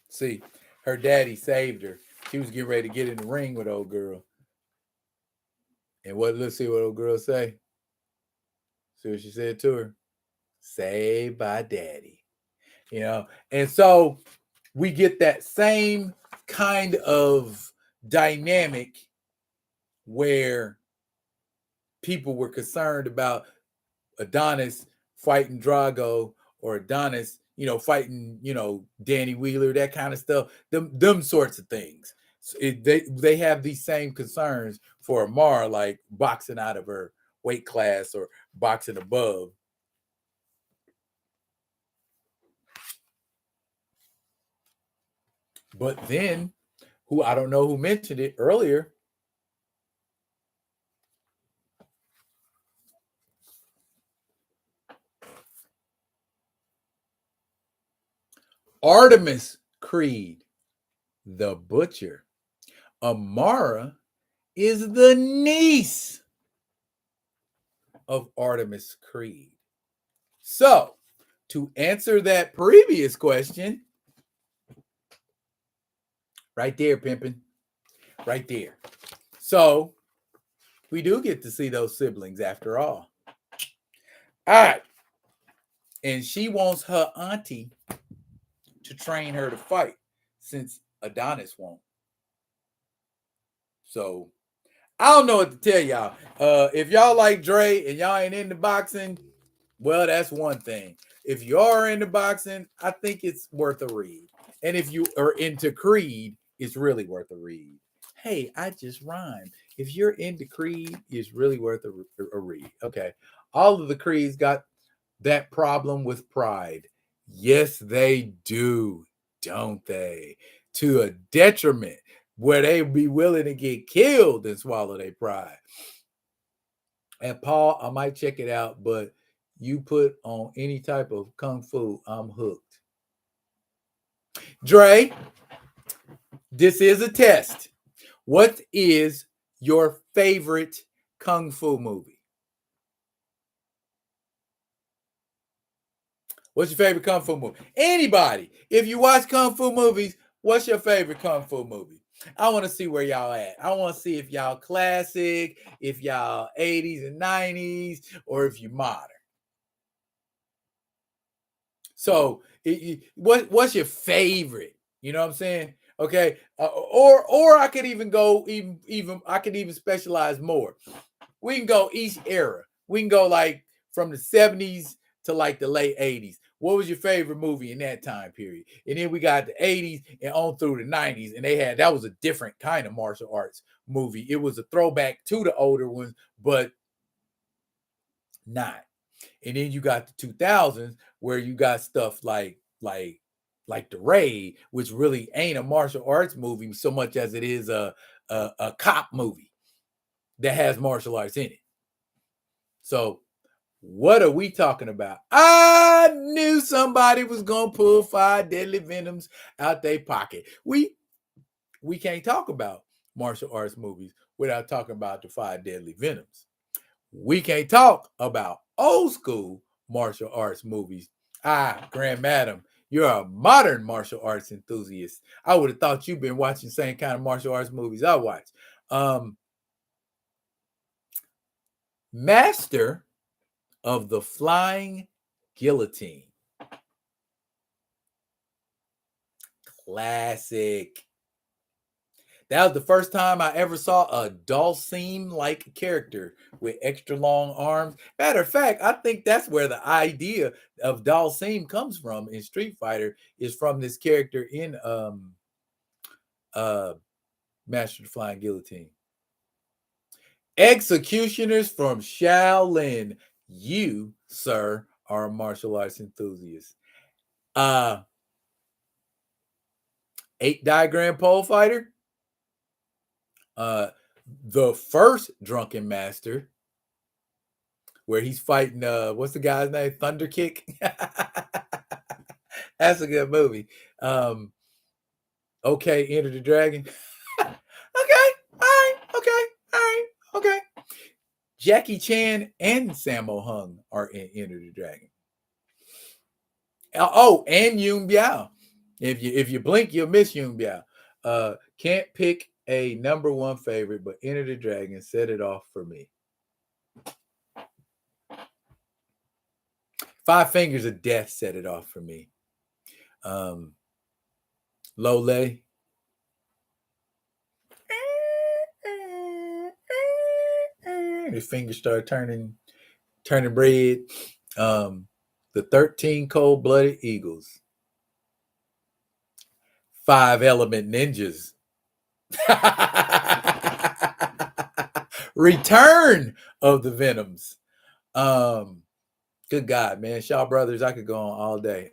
See, her daddy saved her. She was getting ready to get in the ring with old girl. And let's see what old girl say. See what she said to her. Saved by daddy. And so we get that same kind of dynamic where people were concerned about Adonis fighting Drago or Adonis, fighting, Danny Wheeler, that kind of stuff. Them sorts of things. So they have these same concerns for Amara, like boxing out of her weight class or boxing above. But then, who I don't know who mentioned it earlier, Artemis Creed, the butcher. Amara is the niece of Artemis Creed. So, to answer that previous question, right there, pimpin', right there. So, we do get to see those siblings after all. All right. And she wants her auntie to train her to fight since Adonis won't. So, I don't know what to tell y'all. If y'all like Dre and y'all ain't into boxing, well, that's one thing. If you are into boxing, I think it's worth a read. And if you are into Creed, it's really worth a read. Hey, I just rhymed. If you're into Creed, it's really worth a read. Okay. All of the Creeds got that problem with pride. Yes, they do, don't they? To a detriment where they be willing to get killed and swallow their pride. And Paul, I might check it out, but you put on any type of kung fu, I'm hooked. Dre, this is a test. What is your favorite kung fu movie? What's your favorite kung fu movie? Anybody, if you watch kung fu movies, what's your favorite kung fu movie? I want to see where y'all at. I want to see if y'all classic, if y'all 80s and 90s, or if you modern. So, what's your favorite? You know what I'm saying? Okay, or I could even go even I could even specialize more. We can go each era. We can go like from the 70s to like the late 80s. What was your favorite movie in that time period? And then we got the 80s and on through the 90s, and that was a different kind of martial arts movie. It was a throwback to the older ones, but not. And then you got the 2000s where you got stuff like The Raid, which really ain't a martial arts movie so much as it is a cop movie that has martial arts in it. So what are we talking about? I knew somebody was gonna pull 5 deadly venoms out their pocket. We can't talk about martial arts movies without talking about the 5 deadly venoms. We can't talk about old school martial arts movies. Grand Madam, you're a modern martial arts enthusiast. I would have thought you've been watching the same kind of martial arts movies I watch. Master of the Flying Guillotine. Classic. That was the first time I ever saw a Dalsim-like character with extra long arms. Matter of fact, I think that's where the idea of Dalsim comes from in Street Fighter, is from this character in Master of the Flying Guillotine. Executioners from Shaolin. You, sir, are a martial arts enthusiast. 8 diagram pole fighter. The first Drunken Master, where he's fighting what's the guy's name? Thunder Kick. That's a good movie. Okay, Enter the Dragon. Okay, all right, okay, all right, okay. Jackie Chan and Sammo Hung are in Enter the Dragon. Oh, and Yun Biao. If you blink, you'll miss Yun Biao. Can't pick a number one favorite, but Enter the Dragon set it off for me. 5 Fingers of Death set it off for me. Lole. His fingers start turning red. The 13 Cold-Blooded Eagles. 5 Element Ninjas. Return of the Venoms. Good God, man. Shaw Brothers, I could go on all day.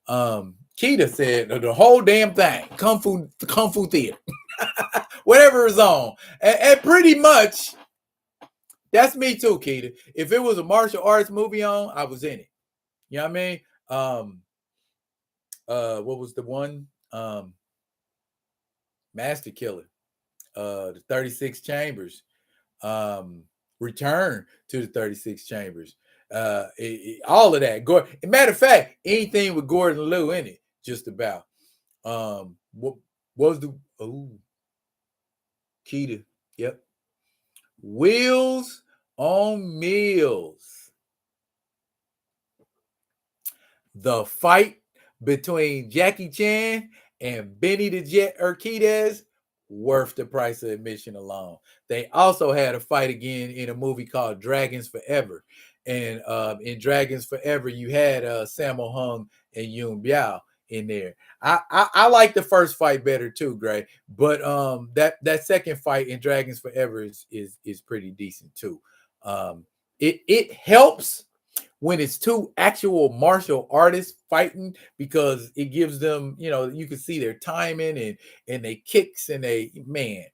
Keita said the whole damn thing. Kung Fu Theater. Whatever is on. And pretty much, that's me too, Keita. If it was a martial arts movie on, I was in it. You know what I mean? What was the one? Master Killer. The 36 Chambers. Return to the 36 Chambers. All of that. Matter of fact, anything with Gordon Liu in it, just about. What was the Keita? Yep. Wheels on Meals. The fight between Jackie Chan and Benny the Jet Urquidez, worth the price of admission alone. They also had a fight again in a movie called Dragons Forever. And in Dragons Forever, you had Sammo Hung and Yoon Biao in there. I like the first fight better too, Gray. But that second fight in Dragons Forever is pretty decent too. It helps when it's two actual martial artists fighting, because it gives them, you can see their timing and they kicks and they, man.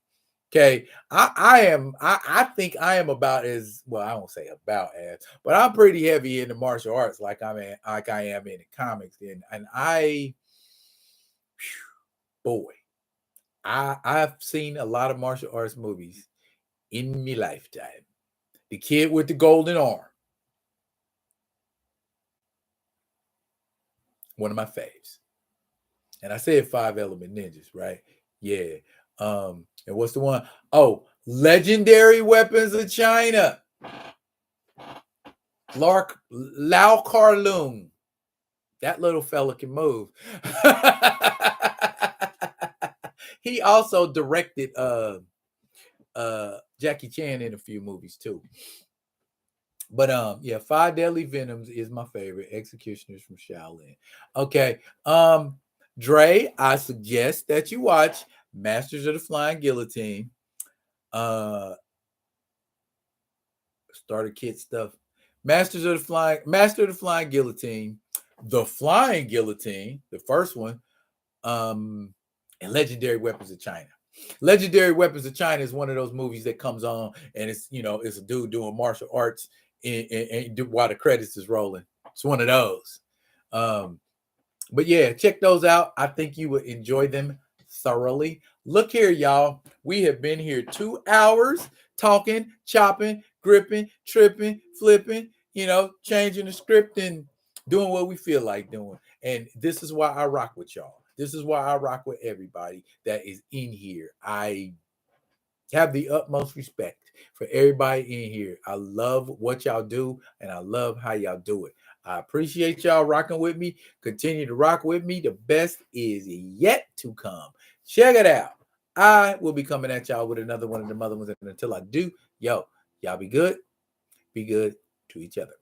Okay. I think I am about as well, I won't say about as, but I'm pretty heavy in the martial arts like I am in the comics. And I've seen a lot of martial arts movies in my lifetime. The Kid with the Golden Arm. One of my faves. And I said 5 Element Ninjas, right? Yeah. And what's the one? Oh, Legendary Weapons of China. Lau Kar-Leung. That little fella can move. He also directed Jackie Chan in a few movies too. But yeah, 5 Deadly Venoms is my favorite. Executioners from Shaolin. Okay. Dre, I suggest that you watch Masters of the Flying Guillotine. Starter kit stuff. Master of the Flying Guillotine, The Flying Guillotine, the first one, and Legendary Weapons of China. Legendary Weapons of China is one of those movies that comes on and it's a dude doing martial arts and while the credits is rolling. It's one of those. But yeah, check those out. I think you would enjoy them thoroughly. Look here, y'all. We have been here 2 hours talking, chopping, gripping, tripping, flipping, changing the script and doing what we feel like doing. And this is why I rock with y'all. This is why I rock with everybody that is in here. I have the utmost respect for everybody in here. I love what y'all do, and I love how y'all do it. I appreciate y'all rocking with me. Continue to rock with me. The best is yet to come. Check it out. I will be coming at y'all with another one of the other ones. And until I do, y'all be good. Be good to each other.